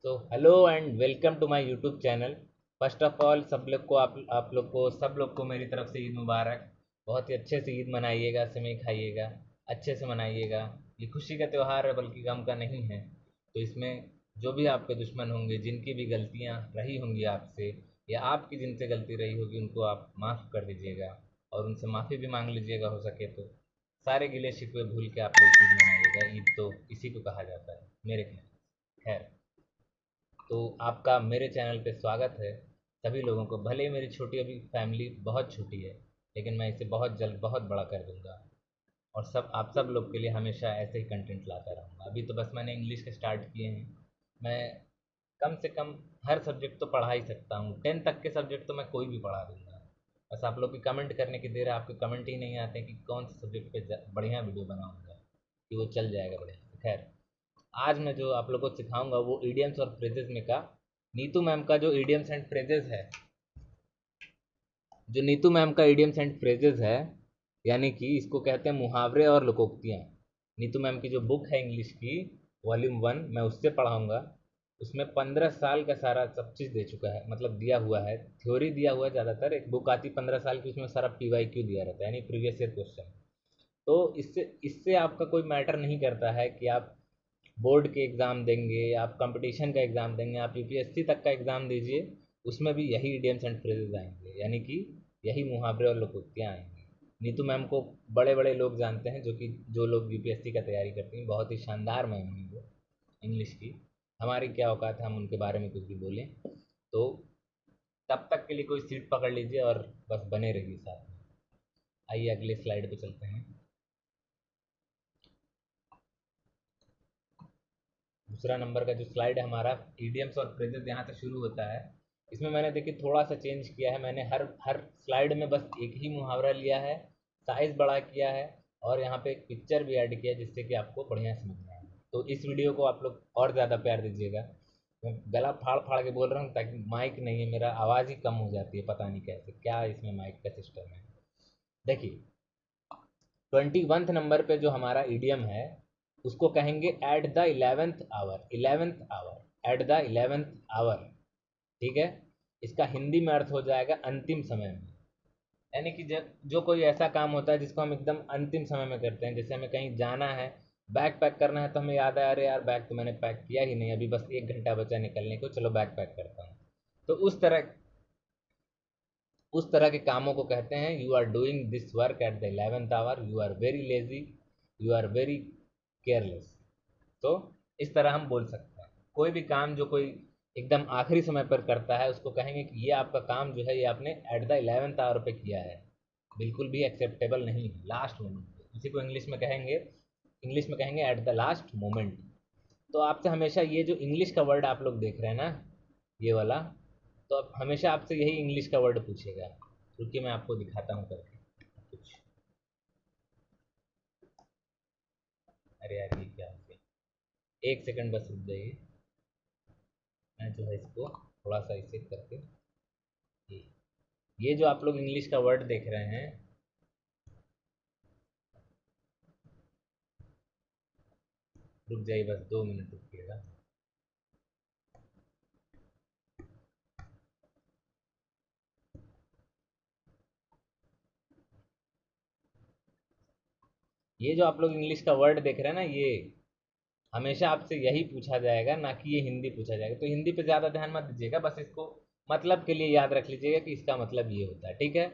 तो hello and welcome to my YouTube channel. First of all सब लोग को मेरी तरफ से ईद मुबारक। बहुत ही अच्छे से ईद मनाइएगा, सेवई खाइएगा, अच्छे से मनाइएगा। ये खुशी का त्यौहार है बल्कि गम का नहीं है। तो इसमें जो भी आपके दुश्मन होंगे, जिनकी भी गलतियाँ रही होंगी आपसे या आपकी जिनसे गलती रही होगी, उनको आप माफ़ कर दीजिएगा और उनसे माफ़ी भी मांग लीजिएगा हो सके तो। सारे गिले शिकवे भूल के आप लोग ईद मनाइएगा। ईद तो इसी को कहा जाता है मेरे ख्याल से। खैर, तो आपका मेरे चैनल पे स्वागत है। सभी लोगों को, भले ही मेरी छोटी अभी फैमिली बहुत छोटी है, लेकिन मैं इसे बहुत जल्द बहुत बड़ा कर दूंगा और आप सब लोग के लिए हमेशा ऐसे ही कंटेंट लाता रहूँगा। अभी तो बस मैंने इंग्लिश के स्टार्ट किए हैं। मैं कम से कम हर सब्जेक्ट तो पढ़ा ही सकता हूँ। 10 तक के सब्जेक्ट तो मैं कोई भी पढ़ा दूंगा। बस आप लोग की कमेंट करने की देर है। आपके कमेंट ही नहीं आते कि कौन से सब्जेक्ट पे बढ़िया वीडियो बनाऊंगा कि वो चल जाएगा बढ़िया से। खैर, आज मैं जो आप लोगों को सिखाऊंगा वो इडियम्स और फ्रेजेस में का नीतू मैम का जो इडियम्स एंड फ्रेजेस है, जो नीतू मैम का इडियम्स एंड फ्रेजेस है, यानी कि इसको कहते हैं मुहावरे और लोकोक्तियाँ। नीतू मैम की जो बुक है इंग्लिश की, वॉल्यूम 1, मैं उससे पढ़ाऊंगा। उसमें 15 साल का सारा सब चीज़ दे चुका है, मतलब दिया हुआ है, थ्योरी दिया हुआ है। ज़्यादातर एक बुक आती 15 साल की, उसमें सारा PYQ दिया रहता है, यानी प्रीवियस ईयर क्वेश्चन। तो इससे इससे आपका कोई मैटर नहीं करता है कि आप बोर्ड के एग्ज़ाम देंगे, आप कंपटीशन का एग्ज़ाम देंगे, आप UPSC तक का एग्ज़ाम दीजिए, उसमें भी यही इडियम्स एंड फ्रेजेस आएंगे, यानी कि यही मुहावरे और लोकोक्तियाँ आएंगी। नीतू मैम को बड़े बड़े लोग जानते हैं, जो लोग UPSC का तैयारी करती हैं। बहुत ही शानदार मैम है वो इंग्लिश की। हमारी क्या औकात है हम उनके बारे में कुछ भी बोलें। तो तब तक के लिए कोई सीट पकड़ लीजिए और बस बने रहिए साथ में। आइए अगले स्लाइड पे चलते हैं। दूसरा नंबर का जो स्लाइड है हमारा, इडियम्स और फ्रेजेस, यहाँ से शुरू होता है। इसमें मैंने देखिए थोड़ा सा चेंज किया है। मैंने हर हर स्लाइड में बस एक ही मुहावरा लिया है, साइज़ बड़ा किया है और यहाँ पे एक पिक्चर भी ऐड किया है, जिससे कि आपको बढ़िया समझ में आए। तो इस वीडियो को आप लोग और ज़्यादा प्यार दीजिएगा। मैं गला फाड़ फाड़ के बोल रहा हूँ ताकि माइक नहीं है, मेरा आवाज़ ही कम हो जाती है, पता नहीं कैसे, क्या इसमें माइक का सिस्टम है। देखिए, 21 नंबर पे जो हमारा ईडियम है, उसको कहेंगे at the 11th hour. 11th hour, at the 11th hour. ठीक है। इसका हिंदी में अर्थ हो जाएगा अंतिम समय में। यानी कि जब जो कोई ऐसा काम होता है जिसको हम एकदम अंतिम समय में करते हैं, जैसे हमें कहीं जाना है, बैग पैक करना है, तो हमें याद आया, अरे यार बैग तो मैंने पैक किया ही नहीं, अभी बस 1 घंटा बचा निकलने को, चलो बैग पैक करता हूँ। तो उस तरह के कामों को कहते हैं you are doing this work at the 11th hour, you are very lazy, you are very careless. तो इस तरह हम बोल सकते हैं। कोई भी काम जो कोई एकदम आखिरी समय पर करता है, उसको कहेंगे कि ये आपका काम जो है, ये आपने एट द 11th आवर पे किया है। बिल्कुल भी एक्सेप्टेबल नहीं है, लास्ट मोमेंट पे। इसी को इंग्लिश में कहेंगे एट द लास्ट मोमेंट। तो आपसे हमेशा ये जो इंग्लिश का वर्ड आप लोग देख रहे हैं ना, ये वाला, तो अब हमेशा आपसे यही इंग्लिश का वर्ड पूछेगा। रुकिए मैं आपको दिखाता हूँ करके कुछ। अरे यार ये क्या हो गया, 1 सेकंड बस रुक जाइए। मैं जो है इसको थोड़ा सा इसे करके, ये ये जो आप लोग इंग्लिश का वर्ड देख रहे हैं, रुक जाइए बस 2 मिनट रुकिएगा। ये जो आप लोग इंग्लिश का वर्ड देख रहे हैं ना, ये हमेशा आपसे यही पूछा जाएगा, ना कि ये हिंदी पूछा जाएगा। तो हिंदी पे ज़्यादा ध्यान मत दीजिएगा, बस इसको मतलब के लिए याद रख लीजिएगा कि इसका मतलब ये होता है। ठीक है।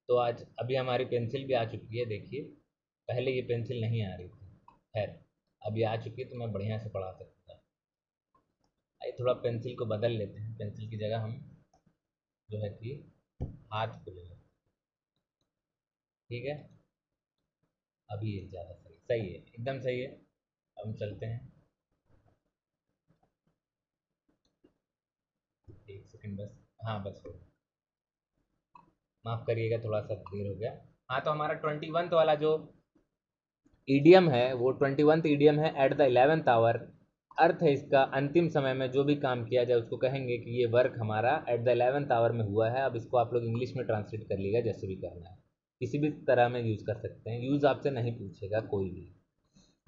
तो आज अभी हमारी पेंसिल भी आ चुकी है, देखिए। पहले ये पेंसिल नहीं आ रही थी, खैर अभी आ चुकी है, तो मैं बढ़िया से पढ़ा सकता हूँ। आइए थोड़ा पेंसिल को बदल लेते हैं। पेंसिल की जगह हम जो है कि हाथ को ले लेते हैं। ठीक है। अभी ये ज़्यादा सही सही है, एकदम सही है। अब हम चलते हैं। 1 सेकंड बस। हाँ बस हो गया। माफ़ करिएगा, थोड़ा सा देर हो गया। हाँ, तो हमारा 21th वाला जो ईडियम है, वो 21th ईडियम है एट द 11th आवर। अर्थ है इसका, अंतिम समय में जो भी काम किया जाए, उसको कहेंगे कि ये वर्क हमारा एट द 11th आवर में हुआ है। अब इसको आप लोग इंग्लिश में ट्रांसलेट कर लीजिएगा, जैसे भी करना है, किसी भी तरह में यूज़ कर सकते हैं। यूज़ आपसे नहीं पूछेगा कोई भी,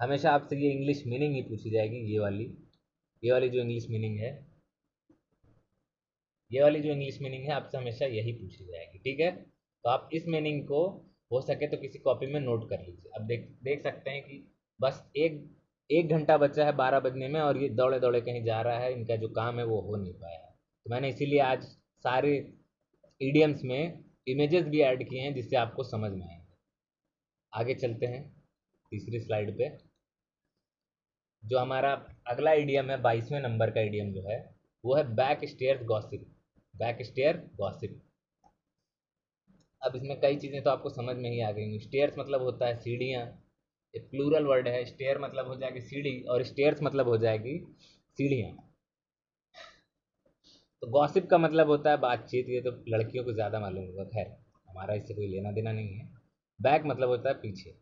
हमेशा आपसे ये इंग्लिश मीनिंग ही पूछी जाएगी, ये वाली, ये वाली जो इंग्लिश मीनिंग है, ये वाली जो इंग्लिश मीनिंग है आपसे हमेशा यही पूछी जाएगी, ठीक है। तो आप इस मीनिंग को हो सके तो किसी कॉपी में नोट कर लीजिए। अब देख देख सकते हैं कि बस एक एक घंटा बचा है 12 बजने में, और ये दौड़े दौड़े कहीं जा रहा है, इनका जो काम है वो हो नहीं पाया है। तो मैंने इसीलिए आज सारे ईडियम्स में इमेजेस भी ऐड किए हैं जिससे आपको समझ में आए। आगे चलते हैं तीसरी स्लाइड पे। जो हमारा अगला ईडियम है, 22वें नंबर का ईडियम जो है, वो है back stair gossip. Back stair gossip. अब इसमें कई चीज़ें तो आपको समझ में ही आ गई। स्टेयर्स मतलब होता है सीढ़ियाँ, एक प्लूरल वर्ड है। स्टेयर मतलब हो जाएगी सीढ़ी, और स्टेयर्स मतलब हो जाएगी सीढ़ियाँ। तो गॉसिप का मतलब होता है बातचीत। ये तो लड़कियों को ज़्यादा मालूम होगा, खैर हमारा इससे कोई लेना देना नहीं है। बैक मतलब होता है पीछे।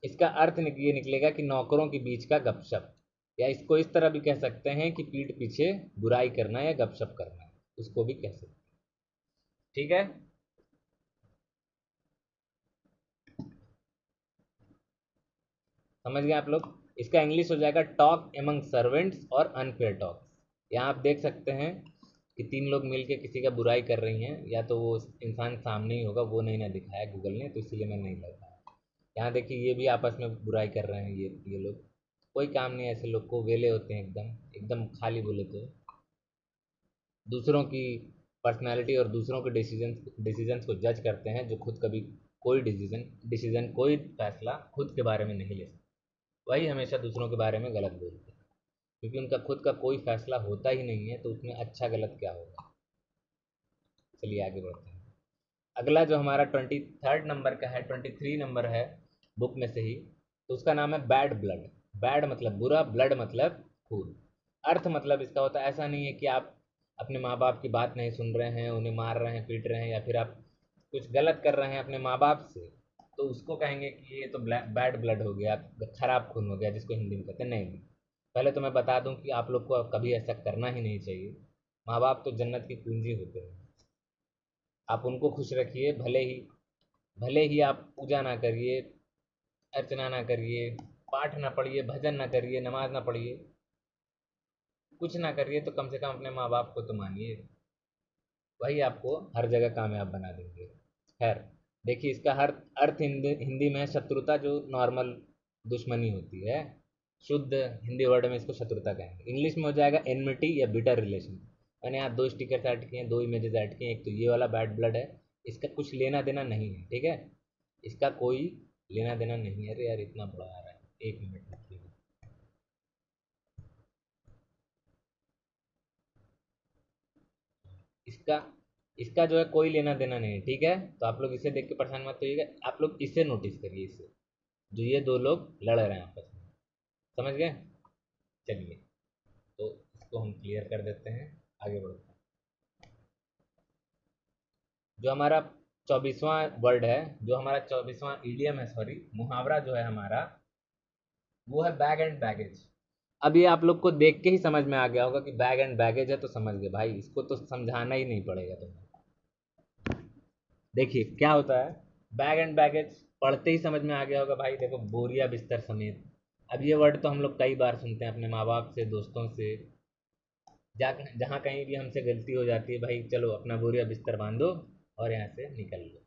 इसका अर्थ ये निकलेगा कि नौकरों के बीच का गपशप, या इसको इस तरह भी कह सकते हैं कि पीठ पीछे बुराई करना या गपशप करना, उसको भी कह सकते हैं, ठीक है। समझ गए आप लोग। इसका इंग्लिश हो जाएगा टॉक एमंग सर्वेंट्स और अनफेयर टॉक्स। यहाँ आप देख सकते हैं कि तीन लोग मिलके किसी का बुराई कर रही हैं, या तो वो इंसान सामने ही होगा, वो नहीं ना दिखाया गूगल ने, तो इसलिए मैं नहीं लगाया। यहाँ देखिए ये भी आपस में बुराई कर रहे हैं, ये लोग। कोई काम नहीं है ऐसे लोग को, वेले होते हैं एकदम एकदम खाली बोले तो। दूसरों की पर्सनैलिटी और दूसरों के डिसीजंस को जज करते हैं, जो खुद कभी कोई डिसीजन कोई फैसला खुद के बारे में नहीं ले सकते। वही हमेशा दूसरों के बारे में गलत बोलते हैं, क्योंकि उनका खुद का कोई फैसला होता ही नहीं है, तो उसमें अच्छा गलत क्या होगा। चलिए आगे बढ़ते हैं। अगला जो हमारा 23rd नंबर का है, 23 नंबर है बुक में से ही, तो उसका नाम है बैड ब्लड। बैड मतलब बुरा, ब्लड मतलब खून। अर्थ मतलब इसका होता है, ऐसा नहीं है कि आप अपने माँ बाप की बात नहीं सुन रहे हैं, उन्हें मार रहे हैं, पीट रहे हैं, या फिर आप कुछ गलत कर रहे हैं अपने माँ बाप से, तो उसको कहेंगे कि ये तो बैड ब्लड हो गया, खराब खून हो गया, जिसको हिंदी में कहते हैं। नहीं, पहले तो मैं बता दूं कि आप लोग को कभी ऐसा करना ही नहीं चाहिए। माँ बाप तो जन्नत की कुंजी होते हैं। आप उनको खुश रखिए, भले ही आप पूजा ना करिए, अर्चना ना करिए, पाठ ना पढ़िए, भजन ना करिए, नमाज ना पढ़िए, कुछ ना करिए, तो कम से कम अपने माँ बाप को तो मानिए। वही आपको हर जगह कामयाब बना देंगे। खैर, देखिए इसका हर अर्थ हिंदी में है शत्रुता, जो नॉर्मल दुश्मनी होती है। शुद्ध हिंदी वर्ड में इसको शत्रुता कहेंगे। इंग्लिश में हो जाएगा एनमिटी या बिटर रिलेशन। मैंने यहाँ दो स्टिकर्स ऐड किए हैं, दो इमेजेस ऐड किए हैं। एक तो ये वाला बैड ब्लड है, इसका कुछ लेना देना नहीं है, ठीक है। इसका कोई लेना देना नहीं है। अरे यार इतना बड़ा आ रहा है, एक मिनट रुकिएगा। इसका इसका जो है कोई लेना देना नहीं है, ठीक है। तो आप लोग इसे देख के परेशान मत होइएगा, आप लोग इसे नोटिस करिए, इसे जो ये दो लोग लड़ रहे हैं आपस में। समझ गए। चलिए, तो इसको हम क्लियर कर देते हैं, आगे बढ़ते हैं। जो हमारा 24वां वर्ड है, जो हमारा 24वां ईडियम है, सॉरी मुहावरा जो है हमारा, वो है बैग एंड बैगेज। अब ये आप लोग को देख के ही समझ में आ गया होगा कि बैग एंड बैगेज है, तो समझ गए भाई, इसको तो समझाना ही नहीं पड़ेगा तुम्हें। देखिए क्या होता है बैग एंड बैगेज, पढ़ते ही समझ में आ गया होगा भाई। देखो, बोरिया बिस्तर समेत। अब ये वर्ड तो हम लोग कई बार सुनते हैं अपने माँ बाप से, दोस्तों से, जहाँ कहीं भी हमसे गलती हो जाती है, भाई चलो अपना बोरिया बिस्तर बांधो और यहाँ से निकल लो।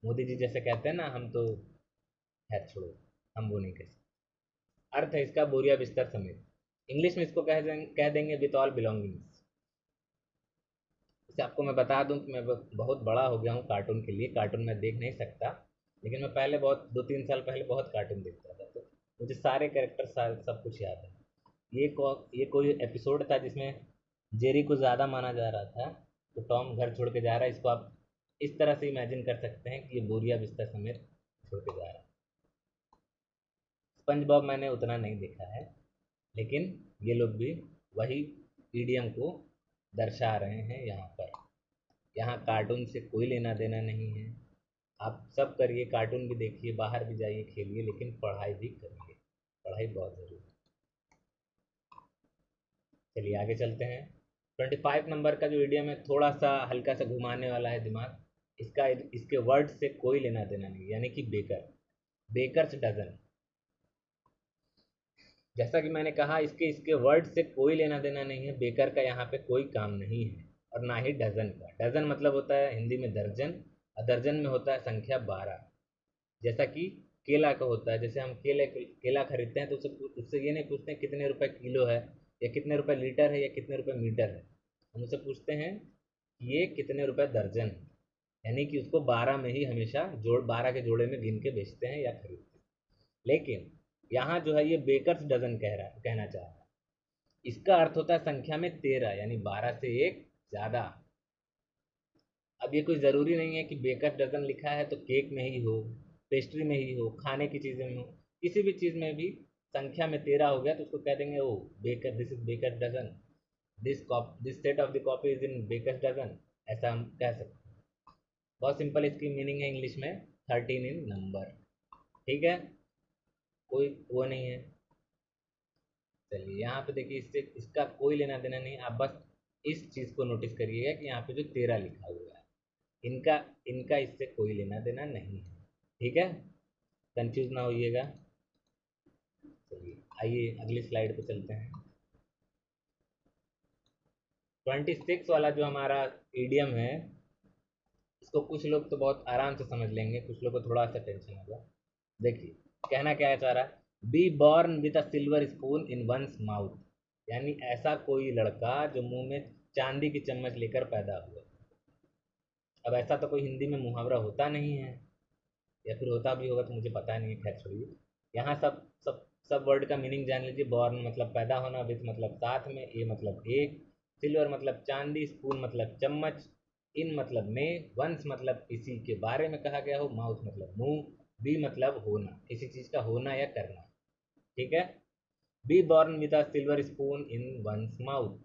मोदी जी जैसे कहते हैं ना, हम तो खैर छोड़ो, हम वो नहीं कह सकते। अर्थ है इसका बोरिया बिस्तर समेत। इंग्लिश में इसको कह देंगे विथ ऑल बिलोंगिंग्स। इसे आपको मैं बता दूं कि मैं बहुत बड़ा हो गया हूँ कार्टून के लिए। कार्टून मैं देख नहीं सकता, लेकिन मैं पहले बहुत 2-3 साल पहले बहुत कार्टून देखता था, तो मुझे सारे कैरेक्टर सब कुछ याद है। ये कोई एपिसोड था जिसमें जेरी को ज़्यादा माना जा रहा था, तो टॉम घर छोड़ के जा रहा है। इसको आप इस तरह से इमेजिन कर सकते हैं कि ये बोरिया बिस्तर समेत छोड़ के जा रहा है। स्पंज बॉब मैंने उतना नहीं देखा है, लेकिन ये लोग भी वही ईडियम को दर्शा रहे हैं यहाँ पर। यहाँ कार्टून से कोई लेना देना नहीं है। आप सब करिए, कार्टून भी देखिए, बाहर भी जाइए, खेलिए, लेकिन पढ़ाई भी करिए। पढ़ाई बहुत ज़रूरी है। चलिए आगे चलते हैं। 25 नंबर का जो इडियम है, थोड़ा सा हल्का सा घुमाने वाला है दिमाग। इसके वर्ड से कोई लेना देना नहीं, यानी कि बेकर, बेकर्स डजन। जैसा कि मैंने कहा, इसके इसके वर्ड से कोई लेना देना नहीं है। बेकर का यहाँ पे कोई काम नहीं है, और ना ही डजन का। डजन मतलब होता है हिंदी में दर्जन, और दर्जन में होता है संख्या 12। जैसा कि केला का होता है, जैसे हम केला खरीदते हैं तो उससे ये नहीं पूछते हैं कितने रुपए किलो है, या कितने रुपए लीटर है, या कितने रुपए मीटर है। हम उससे पूछते हैं कि ये कितने रुपए दर्जन है, यानी कि उसको 12 में ही हमेशा 12 के जोड़े में गिन के बेचते हैं या खरीदते हैं। लेकिन यहाँ जो है ये बेकर्स डजन कहना चाह रहा है। इसका अर्थ होता है संख्या में 13, यानी 12 से एक ज़्यादा। अब ये कोई ज़रूरी नहीं है कि बेकर डजन लिखा है तो केक में ही हो, पेस्ट्री में ही हो, खाने की चीज़ें में हो, किसी भी चीज़ में भी संख्या में 13 हो गया तो उसको कह देंगे oh baker, this is baker dozen, this set of the copy is in baker dozen. ऐसा हम कह सकते हैं। बहुत सिंपल इसकी मीनिंग है इंग्लिश में, 13 इन नंबर। ठीक है, कोई वो नहीं है। चलिए यहाँ पे देखिए, इससे इसका कोई लेना देना नहीं। आप बस इस चीज़ को नोटिस करिएगा कि यहाँ पे जो 13 लिखा हुआ है, इनका इनका इससे कोई लेना देना नहीं है। ठीक है, कंफ्यूज ना होइएगा। चलिए आइए अगली स्लाइड पे चलते हैं। 26 वाला जो हमारा ईडियम है, इसको कुछ लोग तो बहुत आराम से समझ लेंगे, कुछ लोग को थोड़ा सा टेंशन होगा। देखिए कहना क्या है चाह रहा है, be born with a silver spoon in one's mouth, यानी ऐसा कोई लड़का जो मुंह में चांदी की चम्मच लेकर पैदा हुआ। अब ऐसा तो कोई हिंदी में मुहावरा होता नहीं है, या फिर होता भी होगा तो मुझे पता नहीं है, खैर छोड़िए। यहाँ सब सब सब वर्ड का मीनिंग जान लीजिए। बॉर्न मतलब पैदा होना, विथ मतलब साथ में, ए मतलब एक, सिल्वर मतलब चांदी, स्पून मतलब चम्मच, इन मतलब में, वंस मतलब इसी के बारे में कहा गया हो, माउथ मतलब मुंह, बी मतलब होना, किसी चीज़ का होना या करना। ठीक है, be born with a silver spoon in one's mouth.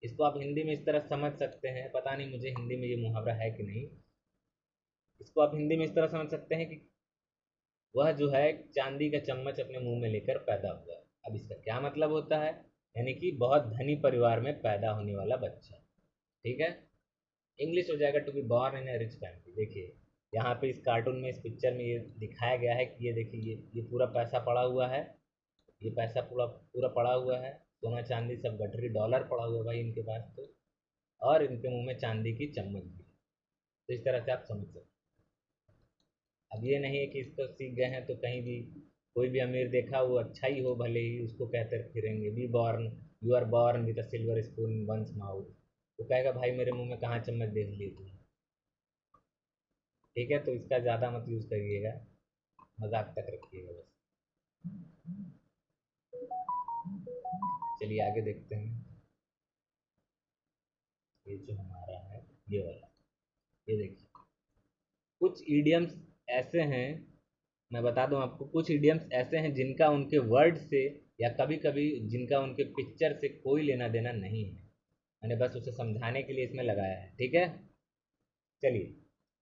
इसको आप हिंदी में इस तरह समझ सकते हैं, पता नहीं मुझे हिंदी में ये मुहावरा है कि नहीं। इसको आप हिंदी में इस तरह समझ सकते हैं कि वह जो है चांदी का चम्मच अपने मुंह में लेकर पैदा हुआ। अब इसका क्या मतलब होता है, यानी कि बहुत धनी परिवार में पैदा होने वाला बच्चा। ठीक है, इंग्लिश हो जाएगा to be born in a rich family. देखिए यहाँ पे इस कार्टून में, इस पिक्चर में ये दिखाया गया है कि ये देखिए, ये पूरा पैसा पड़ा हुआ है, ये पैसा पूरा पूरा पड़ा हुआ है, सोना चांदी सब गठरी डॉलर पड़ा हुआ है भाई इनके पास तो, और इनके मुंह में चांदी की चम्मच भी। तो इस तरह से आप समझ सकते हैं। अब ये नहीं है कि इसको सीख गए हैं तो कहीं भी कोई भी अमीर देखा वो अच्छा ही हो भले ही, उसको कहते फिरेंगे be born, you are born with a silver spoon in one's mouth. वो कहेगा भाई मेरे मुंह में कहाँ चम्मच देख ली तू। ठीक है, तो इसका ज़्यादा मत यूज़ करिएगा, मजाक तक रखिएगा बस। चलिए आगे देखते हैं। ये जो हमारा है, ये वाला, ये देखिए, कुछ ईडियम्स ऐसे हैं, मैं बता दूं आपको, कुछ इडियम्स ऐसे हैं जिनका उनके वर्ड से, या कभी कभी जिनका उनके पिक्चर से कोई लेना देना नहीं है। मैंने बस उसे समझाने के लिए इसमें लगाया है। ठीक है, चलिए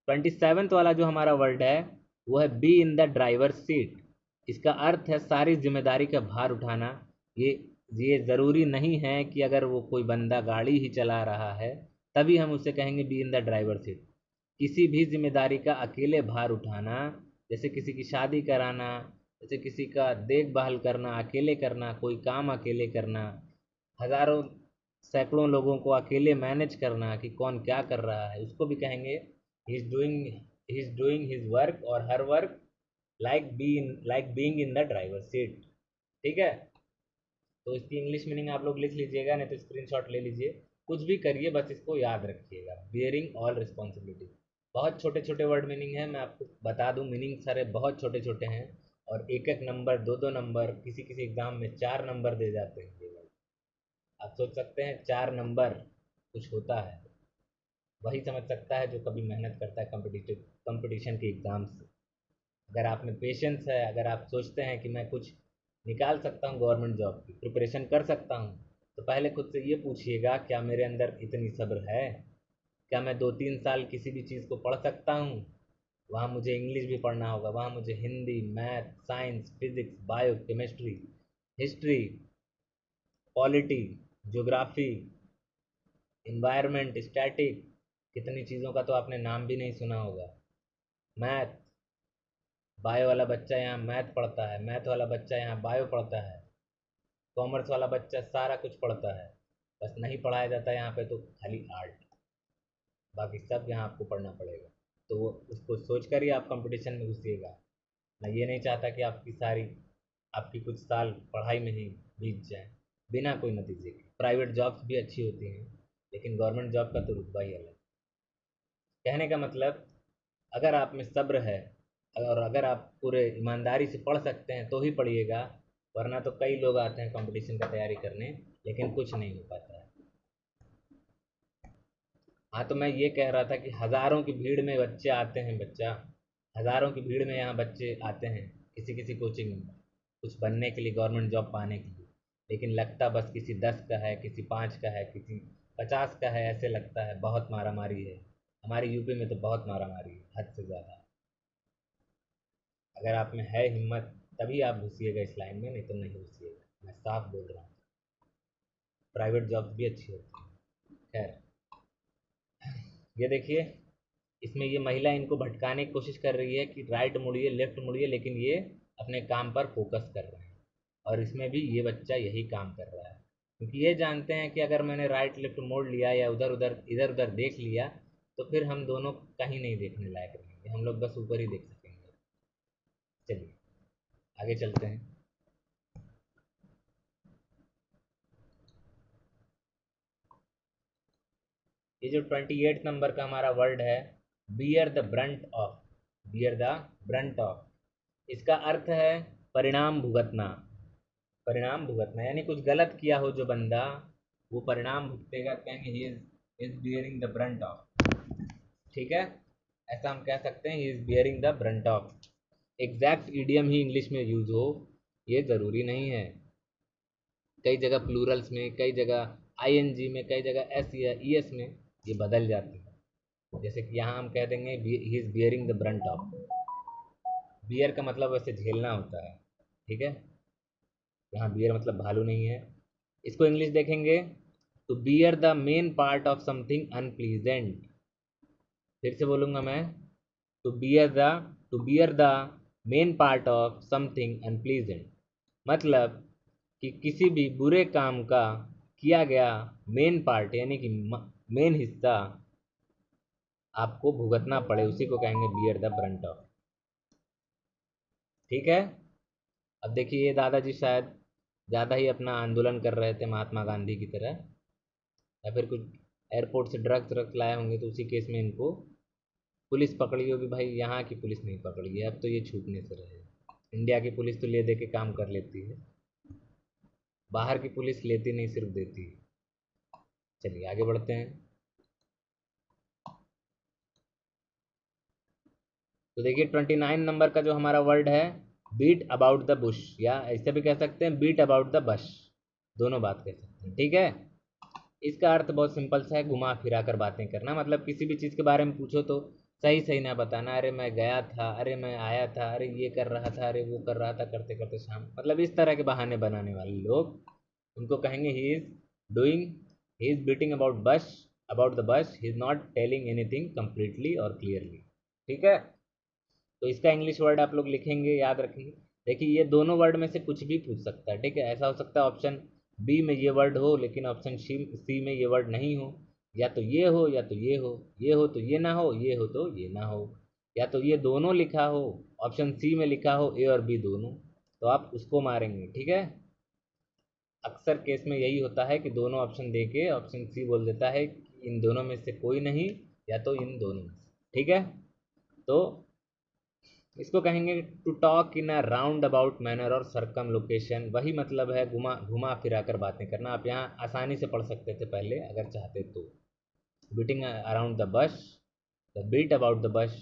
27th वाला जो हमारा वर्ड है वो है be in the driver seat. इसका अर्थ है सारी जिम्मेदारी का भार उठाना। ये ये ज़रूरी नहीं है कि अगर वो कोई बंदा गाड़ी ही चला रहा है तभी हम उसे कहेंगे be in the driver seat. किसी भी जिम्मेदारी का अकेले भार उठाना, जैसे किसी की शादी कराना, जैसे किसी का देखभाल करना अकेले करना, कोई काम अकेले करना, हजारों सैकड़ों लोगों को अकेले मैनेज करना कि कौन क्या कर रहा है, उसको भी कहेंगे he is doing his work और her work like being in the driver seat. ठीक है, तो इसकी इंग्लिश मीनिंग आप लोग लिख लीजिएगा, नहीं तो स्क्रीनशॉट ले लीजिए। कुछ भी करिए बस इसको याद रखिएगा, बियरिंग ऑल रिस्पॉन्सिबिलिटी। बहुत छोटे छोटे वर्ड मीनिंग है, मैं आपको बता दूं, मीनिंग सारे बहुत छोटे छोटे हैं, और एक एक नंबर, दो दो नंबर, किसी किसी एग्जाम में 4 नंबर दे जाते हैं ये वर्ड। आप सोच सकते हैं 4 नंबर कुछ होता है, वही समझ सकता है जो कभी मेहनत करता है कंपटीशन के एग्ज़ाम से। अगर आप में पेशेंस है, अगर आप सोचते हैं कि मैं कुछ निकाल सकता हूँ, गवर्नमेंट जॉब की प्रिपरेशन कर सकता हूँ, तो पहले खुद से ये पूछिएगा क्या मेरे अंदर इतनी सब्र है, क्या मैं 2-3 साल किसी भी चीज़ को पढ़ सकता हूँ। वहाँ मुझे इंग्लिश भी पढ़ना होगा, वहाँ मुझे Hindi, math, science, physics, bio, chemistry, history, polity, geography, environment, static, कितनी चीज़ों का तो आपने नाम भी नहीं सुना होगा। मैथ, बायो वाला बच्चा यहाँ मैथ पढ़ता है, मैथ वाला बच्चा यहाँ बायो पढ़ता है। कॉमर्स वाला बच्चा सारा कुछ पढ़ता है, बस नहीं पढ़ाया जाता है यहाँ पे तो खाली आर्ट, बाकी सब यहाँ आपको पढ़ना पड़ेगा। तो वो उसको सोच कर ही आप कंपटीशन में घुसिएगा। मैं ये नहीं चाहता कि आपकी कुछ साल पढ़ाई में ही बीत जाए बिना कोई नतीजे के। प्राइवेट जॉब्स भी अच्छी होती हैं, लेकिन गवर्नमेंट जॉब का तो रुतबा ही अलग। कहने का मतलब, अगर आप में सब्र है और अगर आप पूरे ईमानदारी से पढ़ सकते हैं तो ही पढ़िएगा, वरना तो कई लोग आते हैं कंपटीशन का तैयारी करने, लेकिन कुछ नहीं हो पाता है। हाँ, तो मैं ये कह रहा था कि हज़ारों की भीड़ में बच्चे आते हैं, हज़ारों की भीड़ में यहाँ बच्चे आते हैं किसी किसी कोचिंग में कुछ बनने के लिए, गवर्नमेंट जॉब पाने के लिए, लेकिन लगता बस किसी 10 का है, किसी 5 का है, किसी 50 का है, ऐसे लगता है। बहुत मारामारी है हमारी यूपी में, तो बहुत मारामारी है, हद से ज़्यादा। अगर आप में है हिम्मत तभी आप घुसिएगा इस लाइन में, नहीं तो नहीं घुसिएगा, मैं साफ बोल रहा हूँ। प्राइवेट जॉब्स भी अच्छी होती हैं। खैर, ये देखिए, इसमें ये महिला इनको भटकाने की कोशिश कर रही है कि राइट मुड़िए, लेफ्ट मुड़िए, लेकिन ये अपने काम पर फोकस कर रहे हैं। और इसमें भी ये बच्चा यही काम कर रहा है, क्योंकि ये जानते हैं कि अगर मैंने राइट लेफ्ट मोड़ लिया या उधर उधर इधर उधर देख लिया, तो फिर हम दोनों कहीं नहीं देखने लायक रहेंगे, हम लोग बस ऊपर ही देख सकेंगे। चलिए आगे चलते हैं। ये जो 28 नंबर का हमारा वर्ड है, bear the brunt of, bear the brunt of, इसका अर्थ है परिणाम भुगतना। परिणाम भुगतना यानी कुछ गलत किया हो जो बंदा, वो परिणाम भुगतेगा, कहेंगे he is bearing the brunt of. ठीक है, ऐसा हम कह सकते हैं, ही is bearing the brunt of. Exact idiom he English में यूज हो ये ज़रूरी नहीं है। कई जगह प्लूरल्स में, कई जगह आईएनजी में, कई जगह एस या ईएस में ये बदल जाती है। जैसे कि यहाँ हम कह देंगे he is bearing the brunt of. Bear का मतलब वैसे झेलना होता है, ठीक है। यहाँ बियर मतलब भालू नहीं है। इसको इंग्लिश देखेंगे, to bear the main part of something unpleasant. फिर से बोलूँगा मैं, to bear the to bear the main part of something unpleasant, मतलब कि किसी भी बुरे काम का किया गया मेन पार्ट यानी कि मेन हिस्सा आपको भुगतना पड़े, उसी को कहेंगे बियर द ब्रंट ऑफ। ठीक है। अब देखिए, ये दादाजी शायद ज़्यादा ही अपना आंदोलन कर रहे थे महात्मा गांधी की तरह, या फिर कुछ एयरपोर्ट से ड्रग्स ड्रग्स लाए होंगे, तो उसी केस में इनको पुलिस पकड़ी होगी। भाई यहाँ की पुलिस नहीं पकड़ी है, अब तो ये छूटने से रहे। इंडिया की पुलिस तो ले दे के काम कर लेती है, बाहर की पुलिस लेती नहीं, सिर्फ देती है। चलिए आगे बढ़ते हैं। तो देखिए 29 नंबर का जो हमारा वर्ड है, बीट अबाउट द बुश, या ऐसे भी कह सकते हैं बीट अबाउट द बश, दोनों बात कह सकते हैं। ठीक है, इसका अर्थ बहुत सिंपल सा है, घुमा फिरा कर बातें करना। मतलब किसी भी चीज़ के बारे में पूछो तो सही सही ना बताना, अरे मैं गया था, अरे मैं आया था, अरे ये कर रहा था, अरे वो कर रहा था, करते करते शाम, मतलब इस तरह के बहाने बनाने वाले लोग, उनको कहेंगे he is beating about the bus, he is not telling anything completely और क्लियरली। ठीक है, तो इसका इंग्लिश वर्ड आप लोग लिखेंगे, याद रखेंगे। देखिए, ये दोनों वर्ड में से कुछ भी पूछ सकता है। ठीक है, ऐसा हो सकता है ऑप्शन बी में ये वर्ड हो, लेकिन ऑप्शन सी में ये वर्ड नहीं हो, या तो ये हो या तो ये हो, ये हो तो ये ना हो, ये हो तो ये ना हो, या तो ये दोनों लिखा हो, ऑप्शन सी में लिखा हो ए और बी दोनों, तो आप उसको मारेंगे। ठीक है, अक्सर केस में यही होता है कि दोनों ऑप्शन दे के ऑप्शन सी बोल देता है कि इन दोनों में से कोई नहीं, या तो इन दोनों में से। ठीक है, तो इसको कहेंगे to talk in a round about manner और सरकम लोकेशन। वही मतलब है घुमा घुमा फिरा कर बातें करना। आप यहाँ आसानी से पढ़ सकते थे पहले अगर चाहते तो। Beating around the bush, the beat about the bush,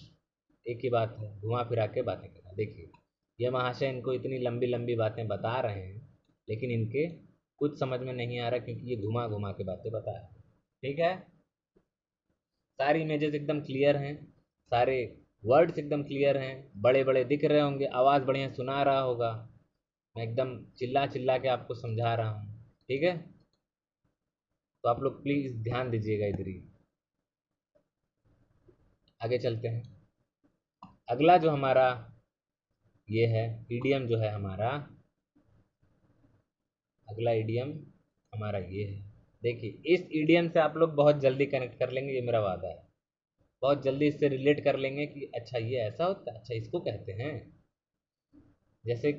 एक ही बात है, घुमा फिरा के बातें करना। देखिए, ये महाशय इनको इतनी लंबी लंबी बातें बता रहे हैं, लेकिन इनके कुछ समझ में नहीं आ रहा, क्योंकि ये घुमा घुमा के बातें बता रहे हैं। ठीक है, सारी इमेजेस एकदम क्लियर हैं, सारे वर्ड्स एकदम क्लियर हैं, बड़े बड़े दिख रहे होंगे, आवाज़ बढ़िया सुना रहा होगा, मैं एकदम चिल्ला चिल्ला के आपको समझा रहा हूँ। ठीक है, तो आप लोग प्लीज़ ध्यान दीजिएगा इधर ही। आगे चलते हैं। अगला जो हमारा ये है ईडियम जो है हमारा, अगला ईडियम हमारा ये है। देखिए इस ईडियम से आप लोग बहुत जल्दी कनेक्ट कर लेंगे, ये मेरा वादा है। बहुत जल्दी इससे रिलेट कर लेंगे कि अच्छा ये ऐसा होता है, अच्छा इसको कहते हैं। जैसे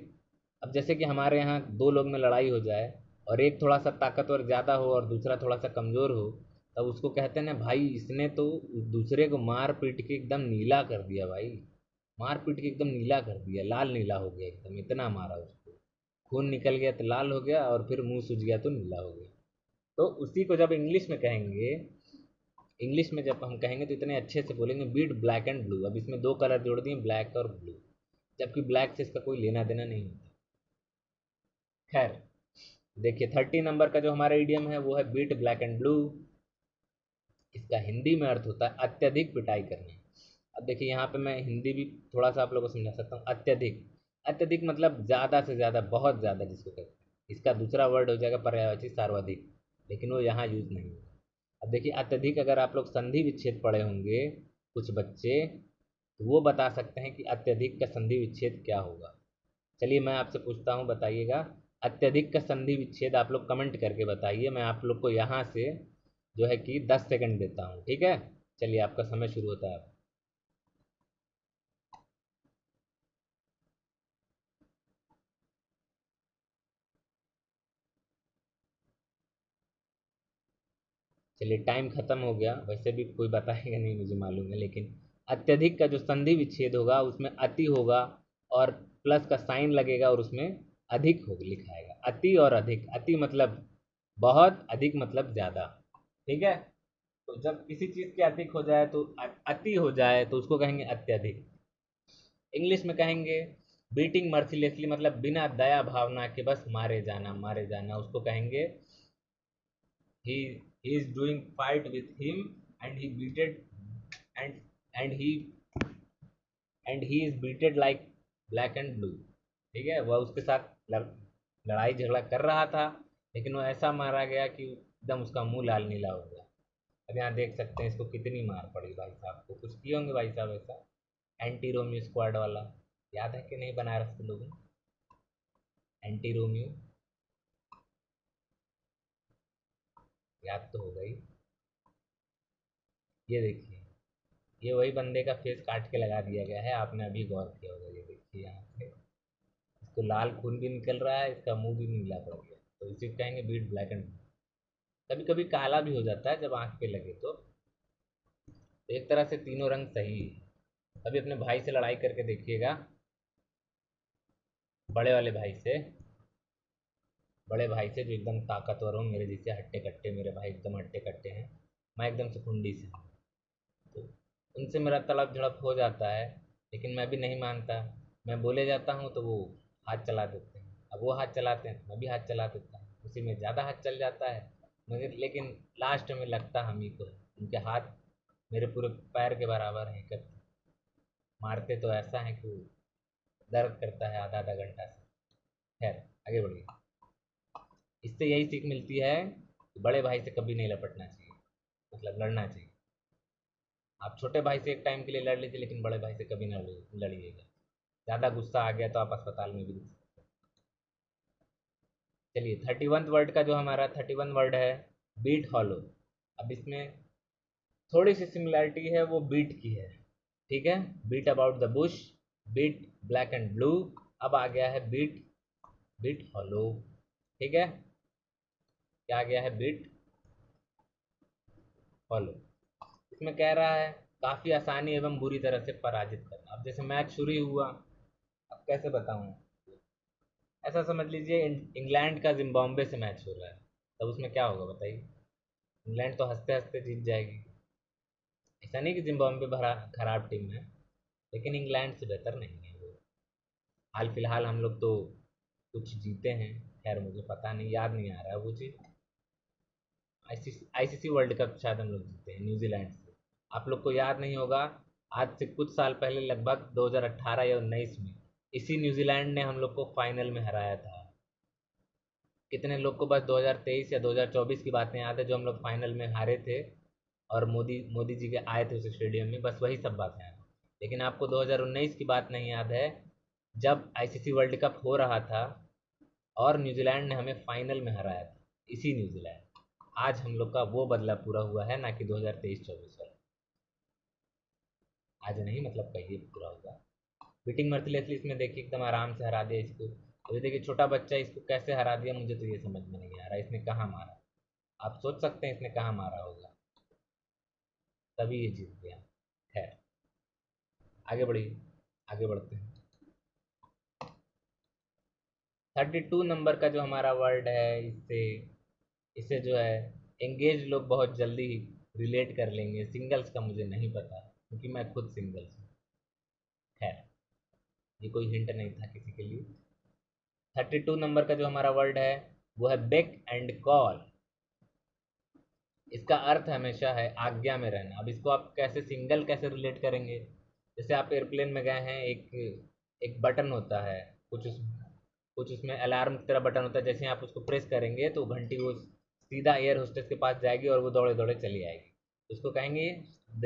अब जैसे कि हमारे यहाँ दो लोग में लड़ाई हो जाए और एक थोड़ा सा ताकतवर ज़्यादा हो और दूसरा थोड़ा सा कमज़ोर हो, तब उसको कहते हैं ना भाई इसने तो दूसरे को मार पीट के एकदम नीला कर दिया भाई, मार पीट के एकदम नीला कर दिया, लाल नीला हो गया एकदम, इतना मारा उसको, खून निकल गया तो लाल हो गया और फिर मुंह सूज गया तो नीला हो गया। तो उसी को जब इंग्लिश में कहेंगे, इंग्लिश में जब हम कहेंगे तो इतने अच्छे से बोलेंगे बीट ब्लैक एंड ब्लू। अब इसमें दो कलर जोड़ दिए, ब्लैक और ब्लू, जबकि ब्लैक से इसका कोई लेना देना नहीं होता। खैर देखिए 30 नंबर का जो हमारा इडियम है वो है बीट ब्लैक एंड ब्लू। इसका हिंदी में अर्थ होता है अत्यधिक पिटाई करना। अब देखिए यहाँ पे मैं हिंदी भी थोड़ा सा आप लोगों को समझा सकता हूँ। अत्यधिक, अत्यधिक मतलब ज़्यादा से ज़्यादा, बहुत ज़्यादा जिसको कहते हैं। इसका दूसरा वर्ड हो जाएगा पर्यायवाची सर्वाधिक, लेकिन वो यहाँ यूज़ नहीं होगा। अब देखिए अत्यधिक अगर आप लोग संधि विच्छेद पढ़े होंगे कुछ बच्चे, तो वो बता सकते हैं कि अत्यधिक का संधि विच्छेद क्या होगा। चलिए मैं आपसे पूछता हूँ, बताइएगा अत्यधिक का संधि विच्छेद। आप लोग कमेंट करके बताइए, मैं आप लोग को यहाँ से जो है कि 10 सेकंड देता हूँ, ठीक है। चलिए आपका समय शुरू होता है। चलिए टाइम खत्म हो गया, वैसे भी कोई बताएगा नहीं मुझे मालूम है, लेकिन अत्यधिक का जो संधि विच्छेद होगा उसमें अति होगा और प्लस का साइन लगेगा और उसमें अधिक हो लिखा आएगा। अति और अधिक, अति मतलब बहुत, अधिक मतलब ज़्यादा, ठीक है। तो जब किसी चीज़ के अधिक हो जाए तो अति हो जाए तो उसको कहेंगे अत्यधिक। इंग्लिश में कहेंगे बीटिंग मर्सिलेसली, मतलब बिना दया भावना के बस मारे जाना, मारे जाना, उसको कहेंगे he he is doing fight with him and he beated and and he is beated like black and blue। ठीक है, वह उसके साथ लड़ाई झगड़ा कर रहा था, लेकिन वो ऐसा मारा गया कि एकदम उसका मुंह लाल नीला हो गया। अब यहाँ देख सकते हैं इसको कितनी मार पड़ी भाई साहब को, कुछ किए होंगे भाई साहब ऐसा। एंटी रोमियो स्क्वाड वाला याद है कि नहीं, बनारस के लोगों, एंटी रोमियो याद तो होगा ही। ये देखिए ये वही बंदे का फेस काट के लगा दिया गया है, आपने अभी गौर किया होगा। ये देखिए यहाँ पे इसको लाल खून भी निकल रहा है, इसका मुंह भी नीला पड़ गया, तो इसे कहेंगे बीट ब्लैक एंड। कभी कभी काला भी हो जाता है जब आंख पे लगे तो एक तरह से तीनों रंग सही है। अभी अपने भाई से लड़ाई करके देखिएगा, बड़े वाले भाई से, बड़े भाई से जो एकदम ताकतवर हो, मेरे जैसे हट्टे कट्टे, मेरे भाई एकदम हट्टे कट्टे हैं, मैं एकदम से कुंडी से हूँ, तो उनसे मेरा तड़प झड़प हो जाता है, लेकिन मैं भी नहीं मानता। मैं बोले जाता हूँ तो वो हाथ चला देते हैं, अब वो हाथ चलाते हैं तो मैं भी हाथ चला देता हूँ, उसी में ज़्यादा हाथ चल जाता है मगर, लेकिन लास्ट में लगता हम ही को है। उनके हाथ मेरे पूरे पैर के बराबर हैं, कब मारते तो ऐसा है कि वो दर्द करता है आधा आधा घंटा से। खैर आगे बढ़िए। इससे यही सीख मिलती है कि बड़े भाई से कभी नहीं लपटना चाहिए, मतलब लड़ना चाहिए। आप छोटे भाई से एक टाइम के लिए लड़ लीजिए, लेकिन बड़े भाई से कभी ना लड़िएगा। ज़्यादा गुस्सा आ गया तो आप अस्पताल में भी। चलिए 31 वर्ड का जो हमारा 31 वर्ड है बीट हॉलो। अब इसमें थोड़ी सी सिमिलैरिटी है, वो बीट की है, ठीक है। Beat about the bush, beat black and blue, अब आ गया है बीट, बीट हॉलो, ठीक है। क्या आ गया है, बीट हॉलो। इसमें कह रहा है काफ़ी आसानी एवं बुरी तरह से पराजित करना। अब जैसे मैच शुरू ही हुआ, अब कैसे बताऊँ, ऐसा समझ लीजिए इंग्लैंड का जिम्बाब्वे से मैच हो रहा है, तब उसमें क्या होगा बताइए। इंग्लैंड तो हंसते हंसते जीत जाएगी। ऐसा नहीं कि जिम्बाब्वे भरा खराब टीम है, लेकिन इंग्लैंड से बेहतर नहीं है वो। हाल फिलहाल हम लोग तो कुछ जीते हैं, खैर मुझे पता नहीं, याद नहीं आ रहा है वो चीज़। आईसीसी वर्ल्ड कप शायद हम लोग जीते हैं न्यूजीलैंड से, आप लोग को याद नहीं होगा। आज से कुछ साल पहले लगभग 2018 या 19 में इसी न्यूजीलैंड ने हम लोग को फाइनल में हराया था। कितने लोग को बस 2023 या 2024 की बातें याद है, जो हम लोग फाइनल में हारे थे और मोदी मोदी जी के आए थे उस स्टेडियम में, बस वही सब बातें याद है। लेकिन आपको 2019 की बात नहीं याद है, जब आईसीसी वर्ल्ड कप हो रहा था और न्यूजीलैंड ने हमें फाइनल में हराया था, इसी न्यूजीलैंड। आज हम लोग का वो बदला पूरा हुआ है, ना कि 2023-24 वाला। आज नहीं, मतलब कहिए पूरा होगा। बीटिंग मर्सिलेसली इसमें देखिए एकदम आराम से हरा दिया इसको। अभी देखिए छोटा बच्चा इसको कैसे हरा दिया, मुझे तो ये समझ में नहीं आ रहा इसने कहाँ मारा। आप सोच सकते हैं इसने कहाँ मारा होगा, तभी ये जीत गया। खैर, आगे बढ़िए, आगे बढ़ते हैं। 32 नंबर का जो हमारा वर्ड है, इससे इसे जो है एंगेज लोग बहुत जल्दी रिलेट कर लेंगे। सिंगल्स का मुझे नहीं पता, क्योंकि मैं खुद सिंगल्स हूँ। खैर, ये कोई हिंट नहीं था किसी के लिए। 32 नंबर का जो हमारा वर्ड है वो है बेक एंड कॉल। इसका अर्थ हमेशा है आज्ञा में रहना। अब इसको आप कैसे सिंगल कैसे रिलेट करेंगे? जैसे आप एयरप्लेन में गए हैं, एक एक बटन होता है, कुछ उसमें अलार्म की तरह बटन होता है। जैसे आप उसको प्रेस करेंगे तो घंटी वो सीधा एयर होस्टेस के पास जाएगी और वो दौड़े दौड़े चली आएगी। उसको कहेंगे the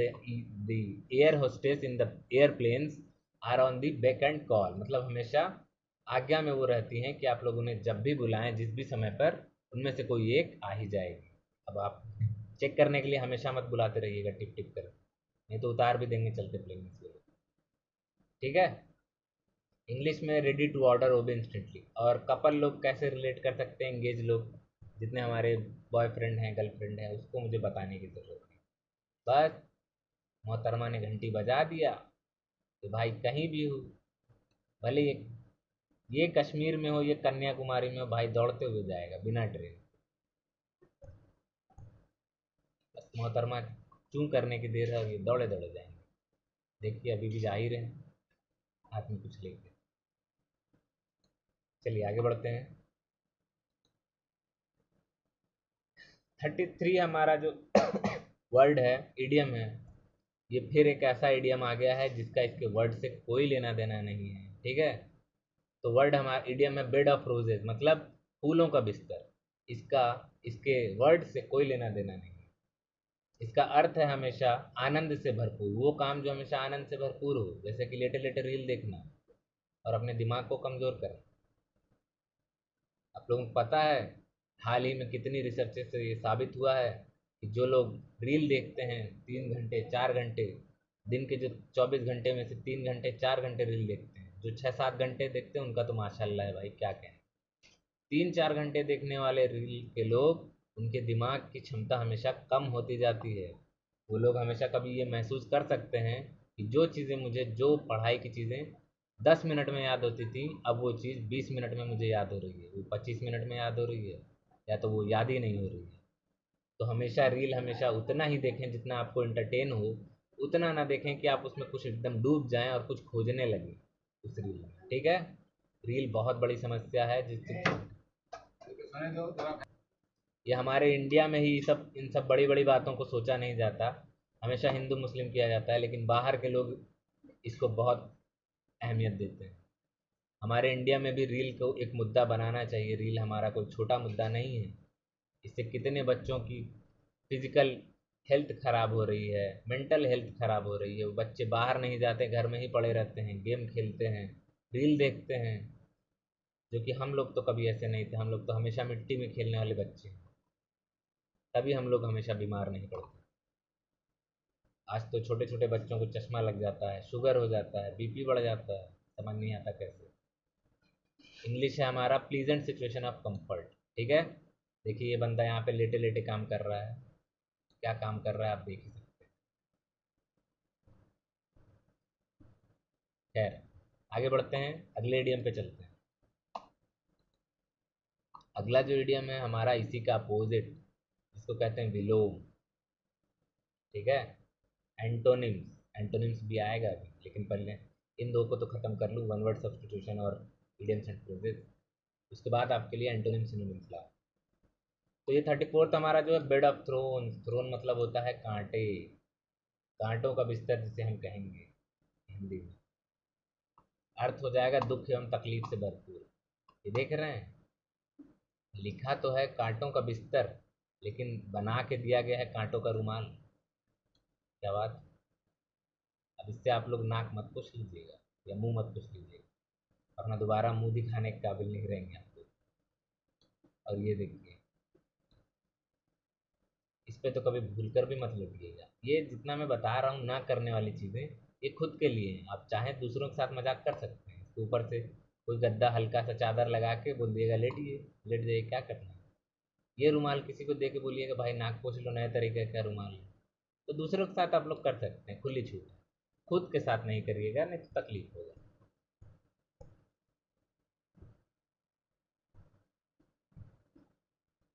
air hostess in the airplanes are on the beck and call. मतलब हमेशा आज्ञा में वो रहती हैं कि आप लोग उन्हें जब भी बुलाएं, जिस भी समय पर, उनमें से कोई एक आ ही जाएगी। अब आप चेक करने के लिए हमेशा मत बुलाते रहिएगा टिप टिप कर, नहीं तो उतार भी देंगे चलते प्लेन से। ठीक है। इंग्लिश में रेडी टू ऑर्डर ओबे इंस्टेंटली। और कपल लोग कैसे रिलेट कर सकते हैं, एंगेज लोग जितने हमारे बॉयफ्रेंड हैं गर्लफ्रेंड हैं, उसको मुझे बताने की ज़रूरत नहीं। बस मोहतरमा ने घंटी बजा दिया कि भाई कहीं भी हो, भले ये कश्मीर में हो, ये कन्याकुमारी में हो, भाई दौड़ते हुए जाएगा बिना ट्रेन। बस मोहतरमा चूं करने की देर है और ये दौड़े दौड़े जाएंगे। देखिए अभी भी जा ही रहे हैं हाथ में कुछ लेके। चलिए आगे बढ़ते हैं। 33 हमारा जो वर्ड है, इडियम है। ये फिर एक ऐसा इडियम आ गया है जिसका इसके वर्ड से कोई लेना देना नहीं है। ठीक है। तो वर्ड हमारा इडियम है बेड ऑफ रोजेज, मतलब फूलों का बिस्तर। इसका इसके वर्ड से कोई लेना देना नहीं है। इसका अर्थ है हमेशा आनंद से भरपूर, वो काम जो हमेशा आनंद से भरपूर हो, जैसे कि लेटे लेटे रील देखना और अपने दिमाग को कमज़ोर करना। आप लोगों को पता है हाल ही में कितनी रिसर्चेस से ये साबित हुआ है कि जो लोग रील देखते हैं 3 घंटे 4 घंटे, दिन के जो 24 घंटे में से 3 घंटे 4 घंटे रील देखते हैं, जो 6-7 घंटे देखते हैं उनका तो माशाल्लाह है भाई, क्या कहें। 3-4 घंटे देखने वाले रील के लोग, उनके दिमाग की क्षमता हमेशा कम होती जाती है। वो लोग हमेशा कभी ये महसूस कर सकते हैं कि जो चीज़ें मुझे, जो पढ़ाई की चीज़ें 10 मिनट में याद होती थी, अब वो चीज़ 20 मिनट में मुझे याद हो रही है, वो 25 मिनट में याद हो रही है, या तो वो याद ही नहीं हो रही है। तो हमेशा रील हमेशा उतना ही देखें जितना आपको इंटरटेन हो, उतना ना देखें कि आप उसमें कुछ एकदम डूब जाएं और कुछ खोजने लगें उस रील में। ठीक है। रील बहुत बड़ी समस्या है जिससे ये हमारे इंडिया में ही सब इन सब बड़ी बड़ी बातों को सोचा नहीं जाता। हमेशा हिंदू मुस्लिम किया जाता है, लेकिन बाहर के लोग इसको बहुत अहमियत देते हैं। हमारे इंडिया में भी रील को एक मुद्दा बनाना चाहिए। रील हमारा कोई छोटा मुद्दा नहीं है। इससे कितने बच्चों की फिजिकल हेल्थ खराब हो रही है, मेंटल हेल्थ खराब हो रही है। वो बच्चे बाहर नहीं जाते, घर में ही पड़े रहते हैं, गेम खेलते हैं, रील देखते हैं। जो कि हम लोग तो कभी ऐसे नहीं थे, हम लोग तो हमेशा मिट्टी में खेलने वाले बच्चे हैं, तभी हम लोग हमेशा बीमार नहीं पड़ते। आज तो छोटे छोटे बच्चों को चश्मा लग जाता है, शुगर हो जाता है, बीपी बढ़ जाता है, समझ नहीं आता कैसे। इंग्लिश है हमारा प्लीजेंट सिचुएशन ऑफ कंफर्ट। ठीक है। देखिए ये बंदा यहाँ पे लेटे लेटे काम कर रहा है, क्या काम कर रहा है आप देख ही सकते हैं। खैर, आगे बढ़ते हैं, अगले इडियम पे चलते हैं। अगला जो इडियम है हमारा इसी का अपोजिट, जिसको कहते हैं विलोम। ठीक है। एंटोनिम्स, एंटोनिम्स भी आएगा अभी, लेकिन पहले इन दो को तो ख़त्म कर लूँ, वन वर्ड सब्सटीट्यूशन और इडियम्स एंड फ्रेजेस। उसके बाद आपके लिए एंटोनिम सिनोनिम्स ला। तो ये 34th हमारा जो है बेड ऑफ थ्रोन। थ्रोन मतलब होता है कांटे, कांटों का बिस्तर जिसे हम कहेंगे हिंदी में। अर्थ हो जाएगा दुख एवं तकलीफ से भरपूर। ये देख रहे हैं, लिखा तो है कांटों का बिस्तर, लेकिन बना के दिया गया है कांटों का रुमाल। क्या बात। अब इससे आप लोग नाक मत कुछ लीजिएगा या मुंह मत कुछ लीजिएगा, वरना दोबारा मुंह दिखाने के काबिल नहीं रहेंगे आप लोग। और ये देखिए, इस पे तो कभी भूल कर भी मत लिखिएगा। ये जितना मैं बता रहा हूँ ना करने वाली चीज़ें, ये खुद के लिए हैं। आप चाहें दूसरों के साथ मजाक कर सकते हैं, इसके ऊपर से कोई गद्दा हल्का सा चादर लगा के बोल दिएगा लेटिए, लेट जाइए, क्या करना है। ये रुमाल किसी को दे के बोलिएगा भाई नाक पोंछ लो, नए तरीके का रुमाल है। तो दूसरों के साथ आप लोग कर सकते हैं, खुली छूट है। खुद के साथ नहीं करिएगा, नहीं तो तकलीफ होगा।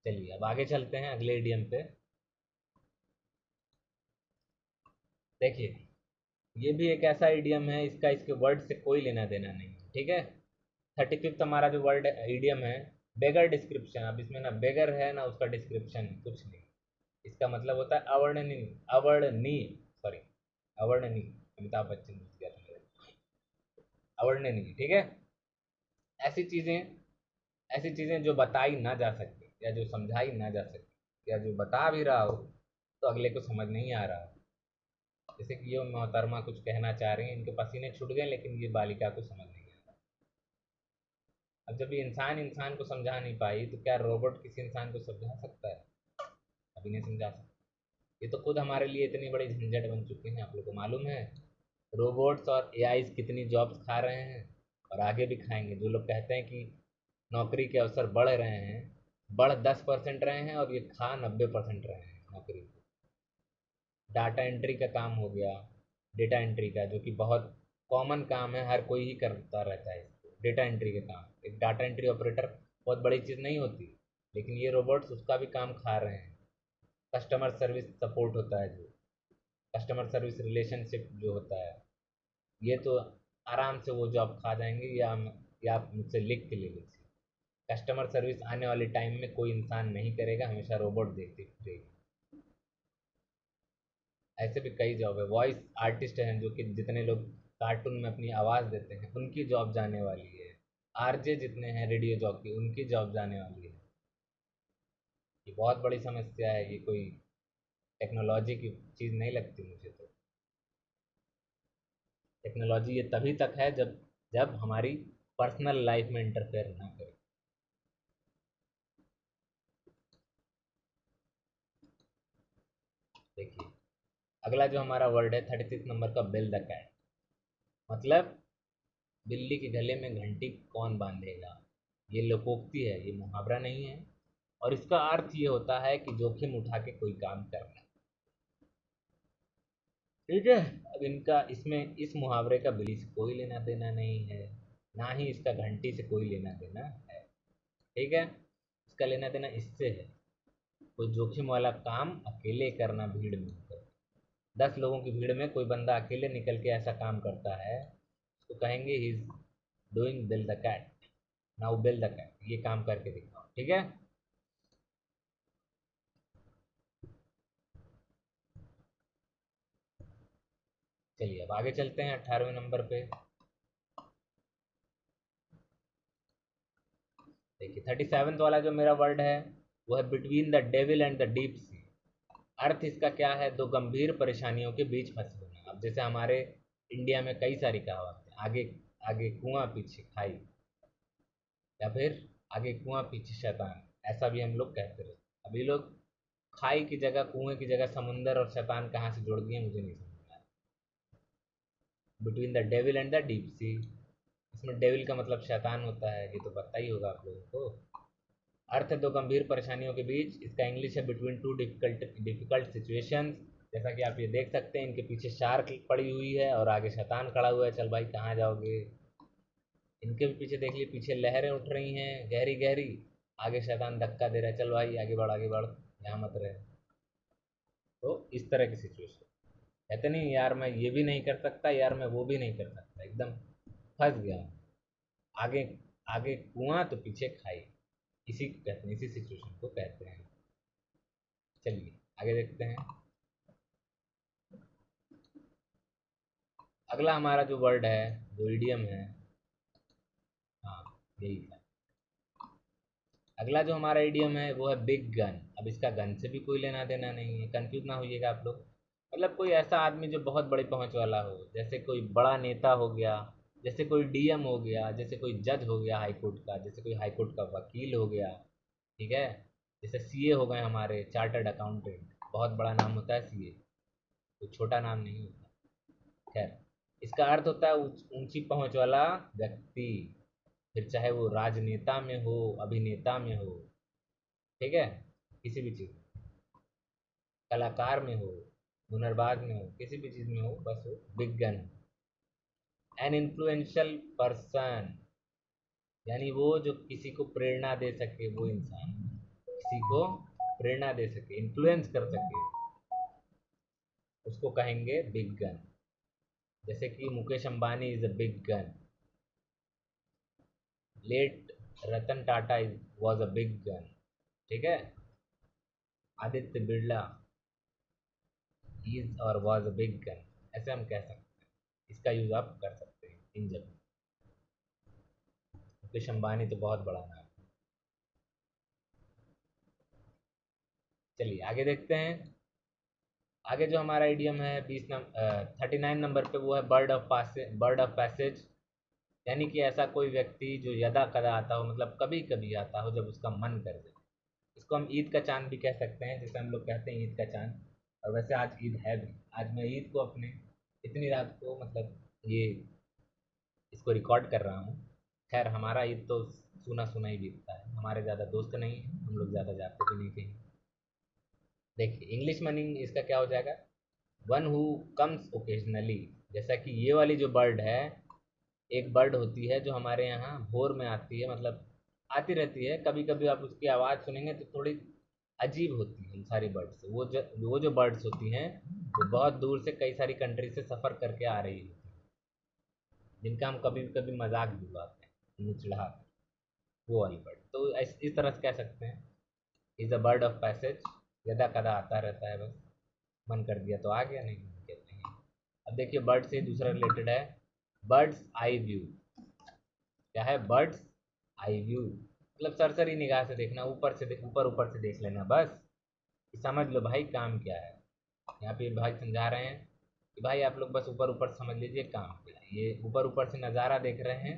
चलिए अब आगे चलते हैं अगले इडियम पे। देखिए, ये भी एक ऐसा इडियम है, इसका इसके वर्ड से कोई लेना देना नहीं है, ठीक है। 35th हमारा जो वर्ड इडियम है, बेगर डिस्क्रिप्शन। अब इसमें ना बेगर है ना उसका डिस्क्रिप्शन, कुछ नहीं। इसका मतलब होता है अवर्णनीय, अवर्णनीय, सॉरी, अवर्णनीय। अमिताभ बच्चन घुस गया था मेरे। अवर्णनीय, ठीक है। ऐसी चीजें, ऐसी चीजें जो बताई ना जा सकती, या जो समझाई ना जा सकती, या जो बता भी रहा हो तो अगले को समझ नहीं आ रहा हो। जैसे कि ये मोहतरमा कुछ कहना चाह रही हैं, इनके पसीने छूट गए, लेकिन ये बालिका को समझ नहीं आ रहा। अब जब ये इंसान इंसान को समझा नहीं पाई, तो क्या रोबोट किसी इंसान को समझा सकता है? अभी नहीं समझा सकता। ये तो खुद हमारे लिए इतनी बड़ी झंझट बन चुके हैं, आप लोग को मालूम है। रोबोट्स और एआईज कितनी जॉब्स खा रहे हैं, और आगे भी खाएंगे। जो लोग कहते हैं कि नौकरी के अवसर बढ़ रहे हैं, बढ़ 10% रहे हैं, और ये खा 90% रहे हैं नौकरी। डाटा एंट्री का काम हो गया, डेटा एंट्री का, जो कि बहुत कॉमन काम है, हर कोई ही करता रहता है इसको। डेटा एंट्री का काम, एक डाटा एंट्री ऑपरेटर बहुत बड़ी चीज़ नहीं होती, लेकिन ये रोबोट्स उसका भी काम खा रहे हैं। कस्टमर सर्विस सपोर्ट होता है, जो कस्टमर सर्विस रिलेशनशिप जो होता है, ये तो आराम से वो जॉब खा जाएंगे, या आप मुझसे लिख के ले लीजिए। कस्टमर सर्विस आने वाले टाइम में कोई इंसान नहीं करेगा, हमेशा रोबोट देखते रहेगी। ऐसे भी कई जॉब है। वॉइस आर्टिस्ट हैं, जो कि जितने लोग कार्टून में अपनी आवाज़ देते हैं, उनकी जॉब जाने वाली है। आरजे जितने हैं रेडियो जॉकी, उनकी जॉब जाने वाली है। ये बहुत बड़ी समस्या है, ये कोई टेक्नोलॉजी की चीज़ नहीं लगती मुझे तो। टेक्नोलॉजी ये तभी तक है जब जब हमारी पर्सनल लाइफ में इंटरफेयर ना करे। देखिए, अगला जो हमारा वर्ड है 36 नंबर का, बिल द कैट। मतलब बिल्ली के गले में घंटी कौन बांधेगा। ये लोकोक्ति है, ये मुहावरा नहीं है। और इसका अर्थ ये होता है कि जोखिम उठा के कोई काम करना, ठीक है। अब इनका इसमें इस मुहावरे का बिल्ली से कोई लेना देना नहीं है, ना ही इसका घंटी से कोई लेना देना है, ठीक है। इसका लेना देना इससे है, कोई जोखिम वाला काम अकेले करना भीड़ में होकर। 10 लोगों की भीड़ में कोई बंदा अकेले निकल के ऐसा काम करता है, तो कहेंगे he is doing bell the cat. Now bell the cat, ये काम करके दिखाओ, ठीक है। चलिए अब आगे चलते हैं 18वें नंबर पे। देखिए 37th वाला जो मेरा वर्ड है, वो है between the devil and the deep sea. अर्थ इसका क्या है? दो गंभीर परेशानियों के बीच फंसे होना। अब जैसे हमारे इंडिया में कई सारी कहावत है, आगे आगे कुआं पीछे खाई, या फिर आगे कुआं पीछे शैतान, ऐसा भी हम लोग कहते रहे। अभी लोग खाई की जगह, कुएं की जगह समुंदर और शैतान कहाँ से जोड़ दिए, मुझे नहीं समझ में आया। Between the devil and the deep सी, इसमें डेविल का मतलब शैतान होता है, ये तो पता ही होगा आप लोगों को। अर्थ है दो गंभीर परेशानियों के बीच, इसका इंग्लिश है between two difficult difficult situations. जैसा कि आप ये देख सकते हैं, इनके पीछे शार्क पड़ी हुई है और आगे शैतान खड़ा हुआ है, चल भाई कहाँ जाओगे। इनके भी पीछे देख लिए, पीछे लहरें उठ रही हैं गहरी गहरी, आगे शैतान धक्का दे रहा है, चल भाई आगे बढ़ आगे बढ़, यहाँ मत रहे। तो इस तरह की सिचुएशन, कहते नहीं यार मैं ये भी नहीं कर सकता, यार मैं वो भी नहीं कर सकता, एकदम फंस गया हूँ। आगे आगे कुआं तो पीछे खाई, इसी को कहते हैं, इसी सिचुएशन को कहते हैं। चलिए आगे देखते हैं। अगला हमारा जो वर्ड है, जो इडियम है, हाँ यही था। अगला जो हमारा इडियम है वो है बिग गन। अब इसका गन से भी कोई लेना देना नहीं है, कंफ्यूज ना होइएगा आप लोग। मतलब कोई ऐसा आदमी जो बहुत बड़ी पहुंच वाला हो, जैसे कोई बड़ा नेता हो गया, जैसे कोई डीएम हो गया, जैसे कोई जज हो गया हाई कोर्ट का, जैसे कोई हाई कोर्ट का वकील हो गया, ठीक है। जैसे सीए हो गए हमारे, चार्टर्ड अकाउंटेंट, बहुत बड़ा नाम होता है सीए, तो छोटा नाम नहीं होता। खैर, इसका अर्थ होता है ऊंची पहुंच वाला व्यक्ति, फिर चाहे वो राजनेता में हो, अभिनेता में हो, ठीक है, किसी भी चीज, कलाकार में हो, हुनरबाज में हो, किसी भी चीज में हो, बस वो बिग गन हो। एन इन्फ्लुएंशियल पर्सन, यानी वो जो किसी को प्रेरणा दे सके, वो इंसान, किसी को प्रेरणा दे सके, इन्फ्लुएंस कर सके, उसको कहेंगे बिग गन। जैसे कि Mukesh Ambani is a big gun, late Ratan Tata is was a big gun, ठीक है। आदित्य बिरला इज और वॉज अ बिग गन, ऐसे हम कह सकते हैं। इसका यूज आप कर सकते हैं इन जगह। मुकेश अंबानी तो बहुत बड़ा नाम है। चलिए आगे देखते हैं। आगे जो हमारा इडियम है 39 नंबर पे, वो है बर्ड ऑफ पैसेज। यानी कि ऐसा कोई व्यक्ति जो यदा कदा आता हो, मतलब कभी कभी आता हो जब उसका मन कर जाए। इसको हम ईद का चांद भी कह सकते हैं, जैसे हम लोग कहते हैं ईद का चांद। और वैसे आज ईद है भी, आज मैं ईद को अपने इतनी रात को, मतलब ये इसको रिकॉर्ड कर रहा हूँ। खैर, हमारा ईद तो सुना सुना ही बीतता है, हमारे ज़्यादा दोस्त नहीं हैं, हम लोग ज़्यादा जाते भी नहीं कहीं। देखिए इंग्लिश मीनिंग इसका क्या हो जाएगा, वन हु कम्स ओकेजनली। जैसा कि ये वाली जो बर्ड है, एक बर्ड होती है जो हमारे यहाँ भोर में आती है, मतलब आती रहती है, कभी कभी आप उसकी आवाज़ सुनेंगे तो थोड़ी अजीब होती है। इन सारी बर्ड से, वो जो बर्ड्स होती हैं, वो बहुत दूर से कई सारी कंट्री से सफ़र करके आ रही होती हैं, जिनका हम कभी कभी मजाक भी उड़ाते हैं, निचढ़ा, वो वाली बर्ड। तो इस तरह से कह सकते हैं, is a bird of passage, यदा कदा आता रहता है, बस मन कर दिया तो आ गया, नहीं मन कहते हैं। अब देखिए बर्ड से दूसरा रिलेटेड है, बर्ड्स आई व्यू। क्या है बर्ड्स आई व्यू, मतलब सरसरी निगाह से देखना, ऊपर ऊपर से देख लेना बस, कि समझ लो भाई काम क्या है। यहाँ पे भाई समझा रहे हैं कि भाई आप लोग बस ऊपर ऊपर समझ लीजिए काम क्या है। ये ऊपर ऊपर से नज़ारा देख रहे हैं,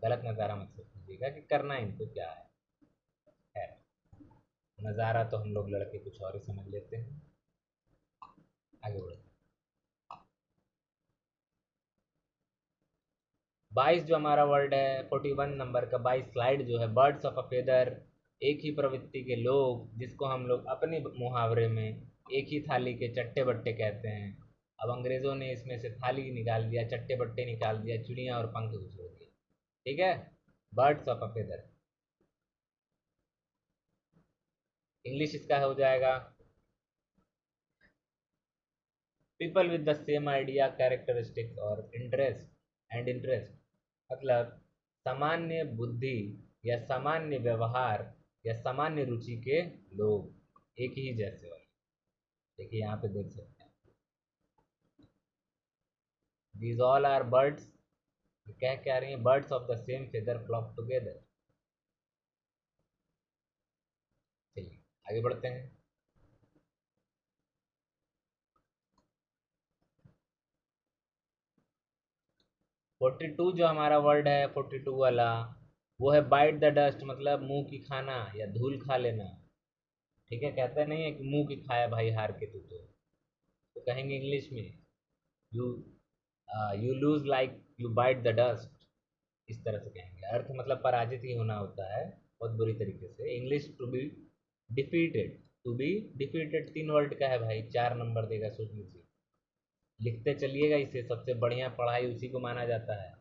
गलत नज़ारा मत सोचिएगा कि करना इनको क्या है। नज़ारा तो हम लोग लड़के कुछ और ही समझ लेते हैं। आगे बढ़ो। 22 जो हमारा वर्ड है, 41 नंबर का 22 स्लाइड जो है, बर्ड्स ऑफ अ फेदर, एक ही प्रवृत्ति के लोग, जिसको हम लोग अपने मुहावरे में एक ही थाली के चट्टे बट्टे कहते हैं। अब अंग्रेजों ने इसमें से थाली निकाल दिया, चट्टे बट्टे निकाल दिया, चिड़िया और पंख घुसो दिया, ठीक है। Birds of a feather, English इसका हो जाएगा, people with the same idea, characteristics और इंटरेस्ट, मतलब सामान्य बुद्धि या सामान्य व्यवहार या सामान्य रुचि के लोग, एक ही जैसे वाले। देखिए यहाँ पे देख सकते हैं, दीज ऑल आर बर्ड्स, कह क्या रही हैं, birds of the same feather flock together. चलिए आगे बढ़ते हैं। 42 जो हमारा वर्ड है, 42 वाला, वो है बाइट द डस्ट, मतलब मुंह की खाना या धूल खा लेना, ठीक है। कहते नहीं है कि मुंह की खाया भाई हार के तू, तो कहेंगे इंग्लिश में, you you lose like you bite the dust, इस तरह से कहेंगे। अर्थ मतलब पराजित ही होना होता है, बहुत बुरी तरीके से। English to be defeated, to be defeated 3 word का है भाई, 4 नंबर देगा, सोच लीजिए। लिखते चलिएगा इसे, सबसे बढ़िया पढ़ाई उसी को माना जाता है,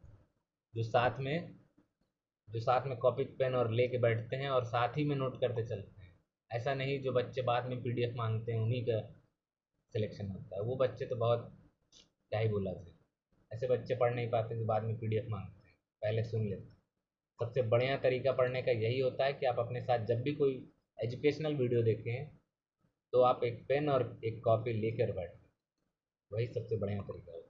जो साथ में जो साथ में कॉपी पेन और लेके बैठते हैं और साथ ही में नोट करते चलते हैं। ऐसा नहीं जो बच्चे बाद में पीडीएफ मांगते हैं उन्हीं का सिलेक्शन होता है, वो बच्चे तो बहुत, क्या ही बोला थे, ऐसे बच्चे पढ़ नहीं पाते जो बाद में पीडीएफ मांगते हैं, पहले सुन लेते हैं। सबसे बढ़िया तरीका पढ़ने का यही होता है कि आप अपने साथ जब भी कोई एजुकेशनल वीडियो देखें, तो आप एक पेन और एक कॉपी लेकर बैठें, वही सबसे बढ़िया तरीका होता है।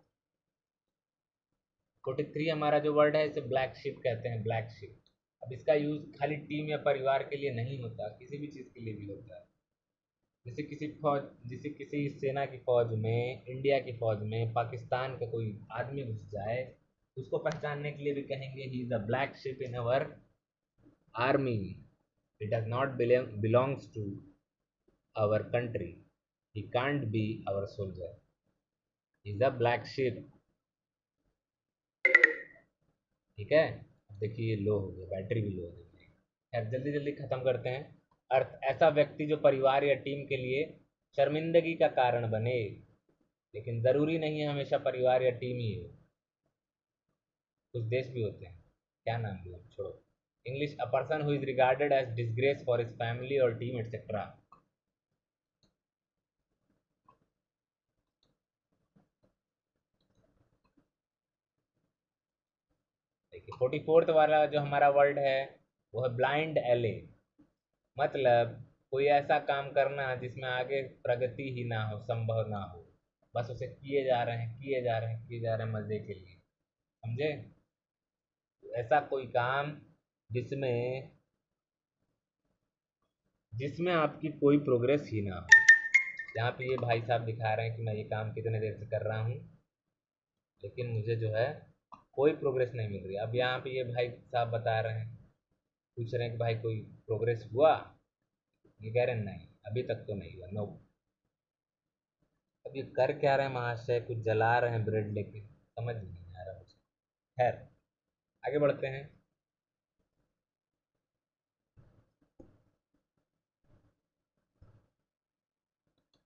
43 हमारा जो वर्ड है, इसे ब्लैक शिप कहते हैं, ब्लैक शिप। अब इसका यूज़ खाली टीम या परिवार के लिए नहीं होता, किसी भी चीज़ के लिए भी होता है। जैसे किसी सेना की फौज में, इंडिया की फौज में पाकिस्तान का कोई आदमी घुस जाए, उसको पहचानने के लिए भी कहेंगे he is a black ship in our army, It does not belongs to our country. He can't be our soldier. He's a black sheep. ठीक है, अब देखिए ये लो हो गया, बैटरी भी लो हो गई। खैर जल्दी जल्दी खत्म करते हैं। अर्थ, ऐसा व्यक्ति जो परिवार या टीम के लिए शर्मिंदगी का कारण बने। लेकिन जरूरी नहीं है हमेशा परिवार या टीम ही हो, कुछ देश भी होते हैं। क्या नाम लिया, छोड़ो। English, a person who is regarded as disgrace for his family और टीम एटसेट्रा। देखिए 44th वाला जो हमारा वर्ड है वो है ब्लाइंड एले। मतलब कोई ऐसा काम करना जिसमें आगे प्रगति ही ना हो, संभव ना हो, बस उसे किए जा रहे हैं, किए जा रहे हैं, किए जा रहे हैं मजे के लिए। समझे? ऐसा कोई काम जिसमें जिसमें आपकी कोई प्रोग्रेस ही ना हो। यहाँ पे ये भाई साहब दिखा रहे हैं कि मैं ये काम कितने देर से कर रहा हूँ, लेकिन मुझे जो है कोई प्रोग्रेस नहीं मिल रही। अब यहाँ पे ये भाई साहब बता रहे हैं, पूछ रहे हैं कि भाई कोई प्रोग्रेस हुआ? ये कह रहे हैं नहीं, अभी तक तो नहीं हुआ, नो। अब ये कर क्या रहे हैं महाशय, कुछ जला रहे हैं ब्रेड लेके, समझ नहीं आ रहा मुझे। खैर आगे बढ़ते हैं।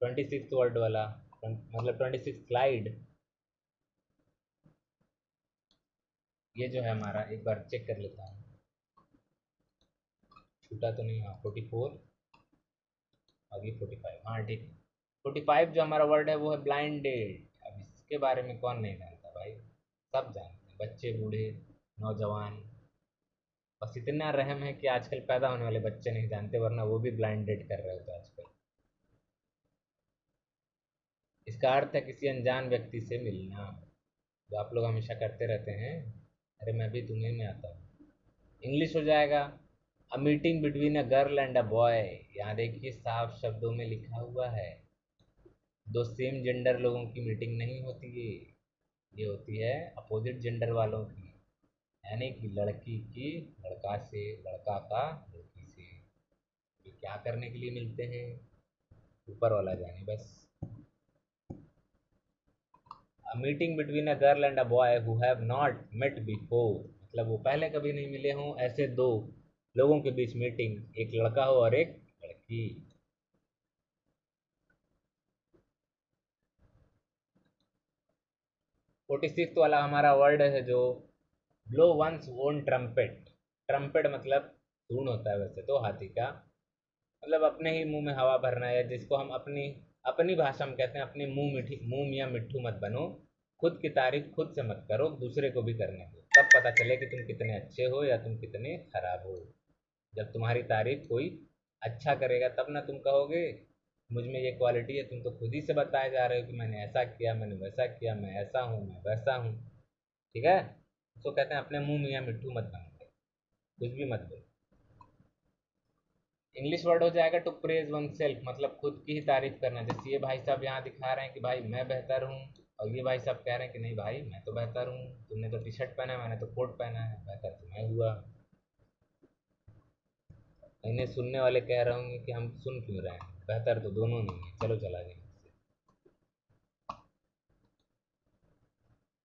26th वर्ड वाला, मतलब 26th स्लाइड, ये जो है हमारा, एक बार चेक कर लेता हूँ, छूटा तो नहीं? हाँ 44 और ये 45, हाँ ठीक है। 45 जो हमारा वर्ड है वो है ब्लाइंडेड। अब इसके बारे में कौन नहीं जानता भाई, सब जानते हैं, बच्चे बूढ़े नौजवान। बस इतना रहम है कि आजकल पैदा होने वाले बच्चे नहीं जानते, वरना वो भी ब्लाइंडेड कर रहे होते आजकल। इसका अर्थ है किसी अनजान व्यक्ति से मिलना, जो आप लोग हमेशा करते रहते हैं। अरे मैं भी तुम्हें में आता हूँ। इंग्लिश हो जाएगा, अ meeting between a girl and a boy. यहाँ देखिए साफ शब्दों में लिखा हुआ है, दो सेम जेंडर लोगों की मीटिंग नहीं होती ये होती है अपोजिट जेंडर वालों की। यानी कि लड़की की लड़का से, लड़का का लड़की से। ये क्या करने के लिए मिलते हैं, ऊपर वाला जाने बस। A meeting between a girl and a boy who have not met before, मतलब वो पहले कभी नहीं मिले हों, ऐसे दो लोगों के बीच मीटिंग, एक लड़का हो और एक लड़की। 46th वाला हमारा वर्ड है जो blow one's own trumpet. Trumpet मतलब धून होता है वैसे तो हाथी का, मतलब अपने ही मुंह में हवा भरना है, जिसको हम अपनी अपनी भाषा में कहते हैं अपनी मुंह मियाँ मिट्ठू मत बनो। खुद की तारीफ खुद से मत करो, दूसरे को भी करने दो, तब पता चले कि तुम कितने अच्छे हो या तुम कितने खराब हो। जब तुम्हारी तारीफ कोई अच्छा करेगा तब ना तुम कहोगे मुझ में ये क्वालिटी है। तुम तो खुद ही से बताए जा रहे हो कि मैंने ऐसा किया, मैंने वैसा किया, मैं ऐसा हूँ, मैं वैसा हूँ। ठीक है, उसको कहते हैं अपने मुंह मियाँ मिट्ठू मत बनो, कुछ भी मत बोलो। इंग्लिश वर्ड हो जाएगा टू प्रेज वन सेल्फ, मतलब खुद की ही तारीफ करना। जैसे ये भाई साहब यहाँ दिखा रहे हैं कि भाई मैं बेहतर हूँ, और ये भाई साहब कह रहे हैं कि नहीं भाई मैं तो बेहतर हूँ, तुमने तो टी शर्ट पहना है, मैंने तो कोट पहना है, बेहतर तो मैं हुआ। इन्हें सुनने वाले कह रहे होंगे कि हम सुन क्यों रहे हैं, बेहतर तो दोनों नहीं है, चलो चला जाए।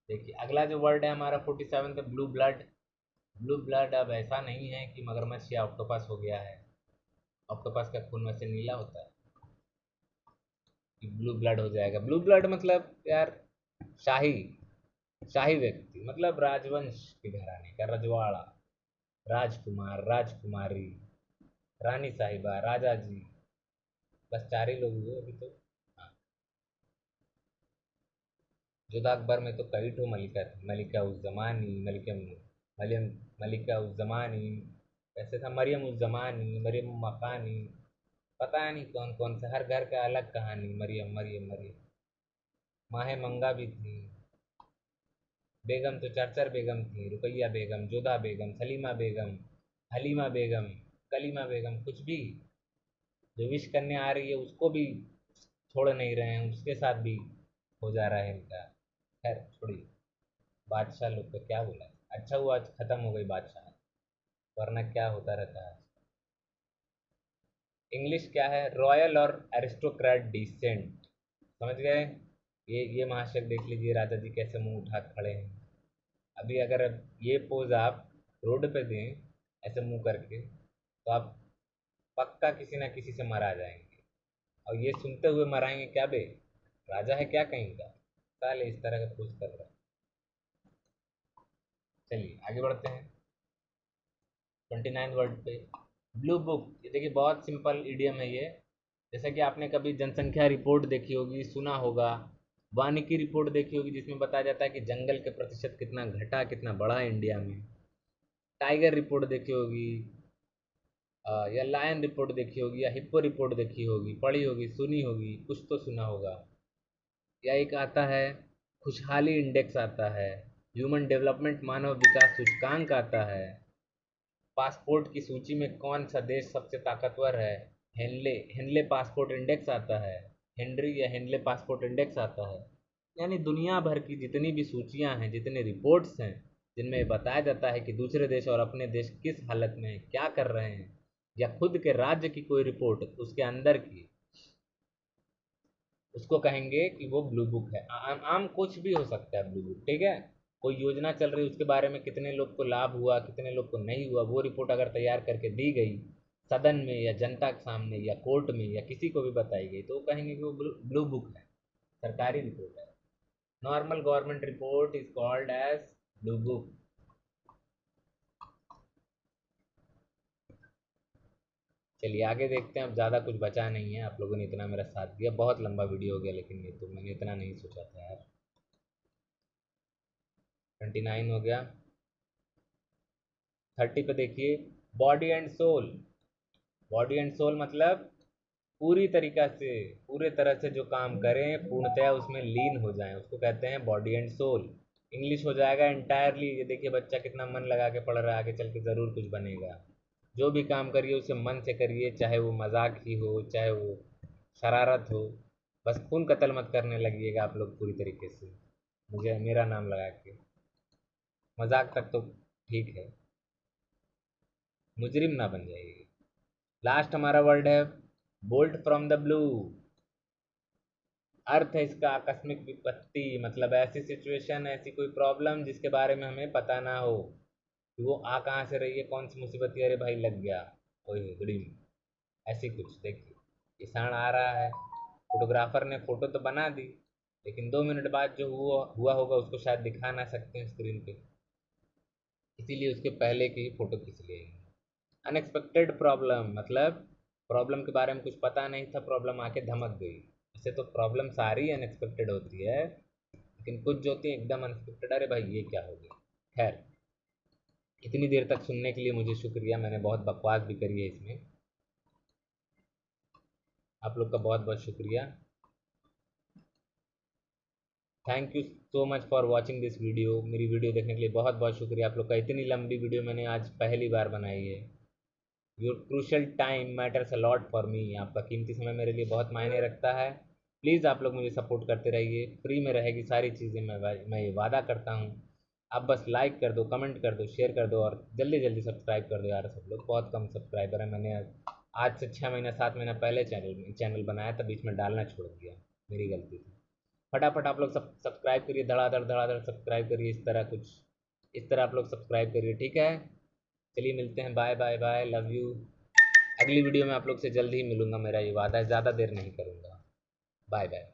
देखिए अगला जो वर्ड है हमारा 47 ब्लू ब्लड। ब्लू ब्लड अब ऐसा नहीं है कि मगरमच्छ या ऑक्टोपस हो गया है। ऑक्टोपस का खून वैसे नीला होता है, कि ब्लू ब्लड हो जाएगा। ब्लू ब्लड मतलब यार शाही, शाही व्यक्ति, मतलब राजवंश के घराने का, रजवाड़ा, राजकुमार, राजकुमारी, रानी साहिबा, राजा जी, बस चार ही लोग हुए अभी तो। हाँ, जोधा अकबर में तो कई ठो मलिका थी, मलिका उस जमानी, मरियम, मलिका उस जमानी, ऐसे था मरियम उस जमानी, मरियम मकानी, पता नहीं कौन कौन से, हर घर का अलग कहानी। मरियम मरियम मरियम, माहे मंगा भी थी। बेगम तो चार चार बेगम थी, रुकैया बेगम, जोधा बेगम, सलीमा बेगम, हलीमा बेगम, कलीमा बेगम, कुछ भी। जो विश करने आ रही है उसको भी छोड़ नहीं रहे हैं, उसके साथ भी हो जा रहा है इनका। खैर छोड़िए, बादशाह लोग का क्या बोला। अच्छा हुआ आज खत्म हो गई बादशाह, वरना क्या होता रहता है। इंग्लिश क्या है? रॉयल और एरिस्टोक्रेट डिसेंट। समझ गए? ये महाशय देख लीजिए, राजा जी कैसे मुंह उठा के खड़े हैं। अभी अगर ये पोज आप रोड पे दें ऐसे मुंह करके, तो आप पक्का किसी ना किसी से मरा जाएंगे। और ये सुनते हुए मराएंगे क्या बे, राजा है क्या कहीं का? साले इस तरह का पोज कर रहा है। चलिए आगे बढ़ते हैं 29 वर्ड पे। ब्लू बुक, ये देखिए बहुत सिंपल इडियम है ये। जैसा कि आपने कभी जनसंख्या रिपोर्ट देखी होगी, सुना होगा, वानिकी रिपोर्ट देखी होगी, जिसमें बताया जाता है कि जंगल के प्रतिशत कितना घटा कितना बढ़ा है इंडिया में। टाइगर रिपोर्ट देखी होगी, या लायन रिपोर्ट देखी होगी, या हिप्पो रिपोर्ट देखी होगी, पढ़ी होगी, सुनी होगी, कुछ तो सुना होगा। या एक आता है खुशहाली इंडेक्स आता है, ह्यूमन डेवलपमेंट मानव विकास सूचकांक आता है, पासपोर्ट की सूची में कौन सा देश सबसे ताकतवर है, हेनले हेनले पासपोर्ट इंडेक्स आता है, हेनरी या हेनले पासपोर्ट इंडेक्स आता है। यानी दुनिया भर की जितनी भी सूचियां हैं, जितने रिपोर्ट्स हैं, जिनमें बताया जाता है कि दूसरे देश और अपने देश किस हालत में हैं, क्या कर रहे हैं, या खुद के राज्य की कोई रिपोर्ट उसके अंदर की, उसको कहेंगे कि वो ब्लू बुक है। आम कुछ भी हो सकता है ब्लू बुक, ठीक है। कोई योजना चल रही है, उसके बारे में कितने लोग को लाभ हुआ, कितने लोग को नहीं हुआ, वो रिपोर्ट अगर तैयार करके दी गई सदन में या जनता के सामने या कोर्ट में या किसी को भी बताई गई, तो वो कहेंगे कि वो ब्लू बुक है, सरकारी रिपोर्ट है। Normal government report is called as blue book. चलिए आगे देखते हैं। अब ज़्यादा कुछ बचा नहीं है, आप लोगों ने इतना मेरा साथ दिया, बहुत लंबा वीडियो हो गया, लेकिन ये तो मैंने इतना नहीं सोचा था यार। 29 हो गया। 30 पे देखिए, body and soul. Body and soul मतलब पूरी तरीका से, पूरे तरह से जो काम करें पूर्णतया उसमें लीन हो जाएं, उसको कहते हैं बॉडी एंड सोल। इंग्लिश हो जाएगा एंटायरली। ये देखिए बच्चा कितना मन लगा के पढ़ रहा है, आगे चल के ज़रूर कुछ बनेगा। जो भी काम करिए उसे मन से करिए, चाहे वो मजाक ही हो, चाहे वो शरारत हो। बस खून कतल मत करने लगिएगा आप लोग पूरी तरीके से, मुझे मेरा नाम लगा के। मजाक तक तो ठीक है, मुजरिम ना बन जाइए। लास्ट हमारा वर्ड है बोल्ट फ्रॉम द ब्लू। अर्थ है इसका आकस्मिक विपत्ति, मतलब ऐसी सिचुएशन, ऐसी कोई प्रॉब्लम जिसके बारे में हमें पता ना हो कि वो आ कहाँ से रही है, कौन सी मुसीबत है, अरे भाई लग गया, ओए गड़ीम, ऐसी कुछ। देखिए किसान आ रहा है, फोटोग्राफर ने फोटो तो बना दी, लेकिन 2 मिनट बाद जो हुआ हुआ होगा उसको शायद दिखा ना सकते हैं स्क्रीन पे, इसीलिए उसके पहले की ही फोटो खींच लिए। अनएक्सपेक्टेड प्रॉब्लम मतलब प्रॉब्लम के बारे में कुछ पता नहीं था, प्रॉब्लम आके धमक गई। ऐसे तो प्रॉब्लम सारी अनएक्सपेक्टेड होती है, लेकिन कुछ जो होती है एकदम अनएक्सपेक्टेड, अरे भाई ये क्या हो गया। खैर, इतनी देर तक सुनने के लिए मुझे शुक्रिया, मैंने बहुत बकवास भी करी है इसमें, आप लोग का बहुत बहुत शुक्रिया। Thank you so much for watching this video. मेरी वीडियो देखने के लिए बहुत बहुत शुक्रिया आप लोग का। इतनी लंबी वीडियो मैंने आज पहली बार बनाई है। Your crucial time matters a lot for me. आपका कीमती समय मेरे लिए बहुत मायने रखता है। प्लीज़ आप लोग मुझे सपोर्ट करते रहिए, फ्री में रहेगी सारी चीज़ें, मैं ये वादा करता हूँ। आप बस लाइक कर दो, कमेंट कर दो, शेयर कर दो, और जल्दी जल्दी सब्सक्राइब कर दो यार। सब लोग बहुत कम सब्सक्राइबर है। मैंने आज से 6 महीना 7 महीना पहले चैनल बनाया था, बीच में डालना छोड़ दिया, मेरी गलती थी। फटाफट आप लोग सब्सक्राइब करिए, धड़ाधड़ सब्सक्राइब करिए, इस तरह कुछ, इस तरह आप लोग सब्सक्राइब करिए, ठीक है। चलिए मिलते हैं, bye bye bye, love you. अगली वीडियो में आप लोग से जल्द ही मिलूंगा, मेरा ये वादा है, ज़्यादा देर नहीं करूँगा। Bye bye.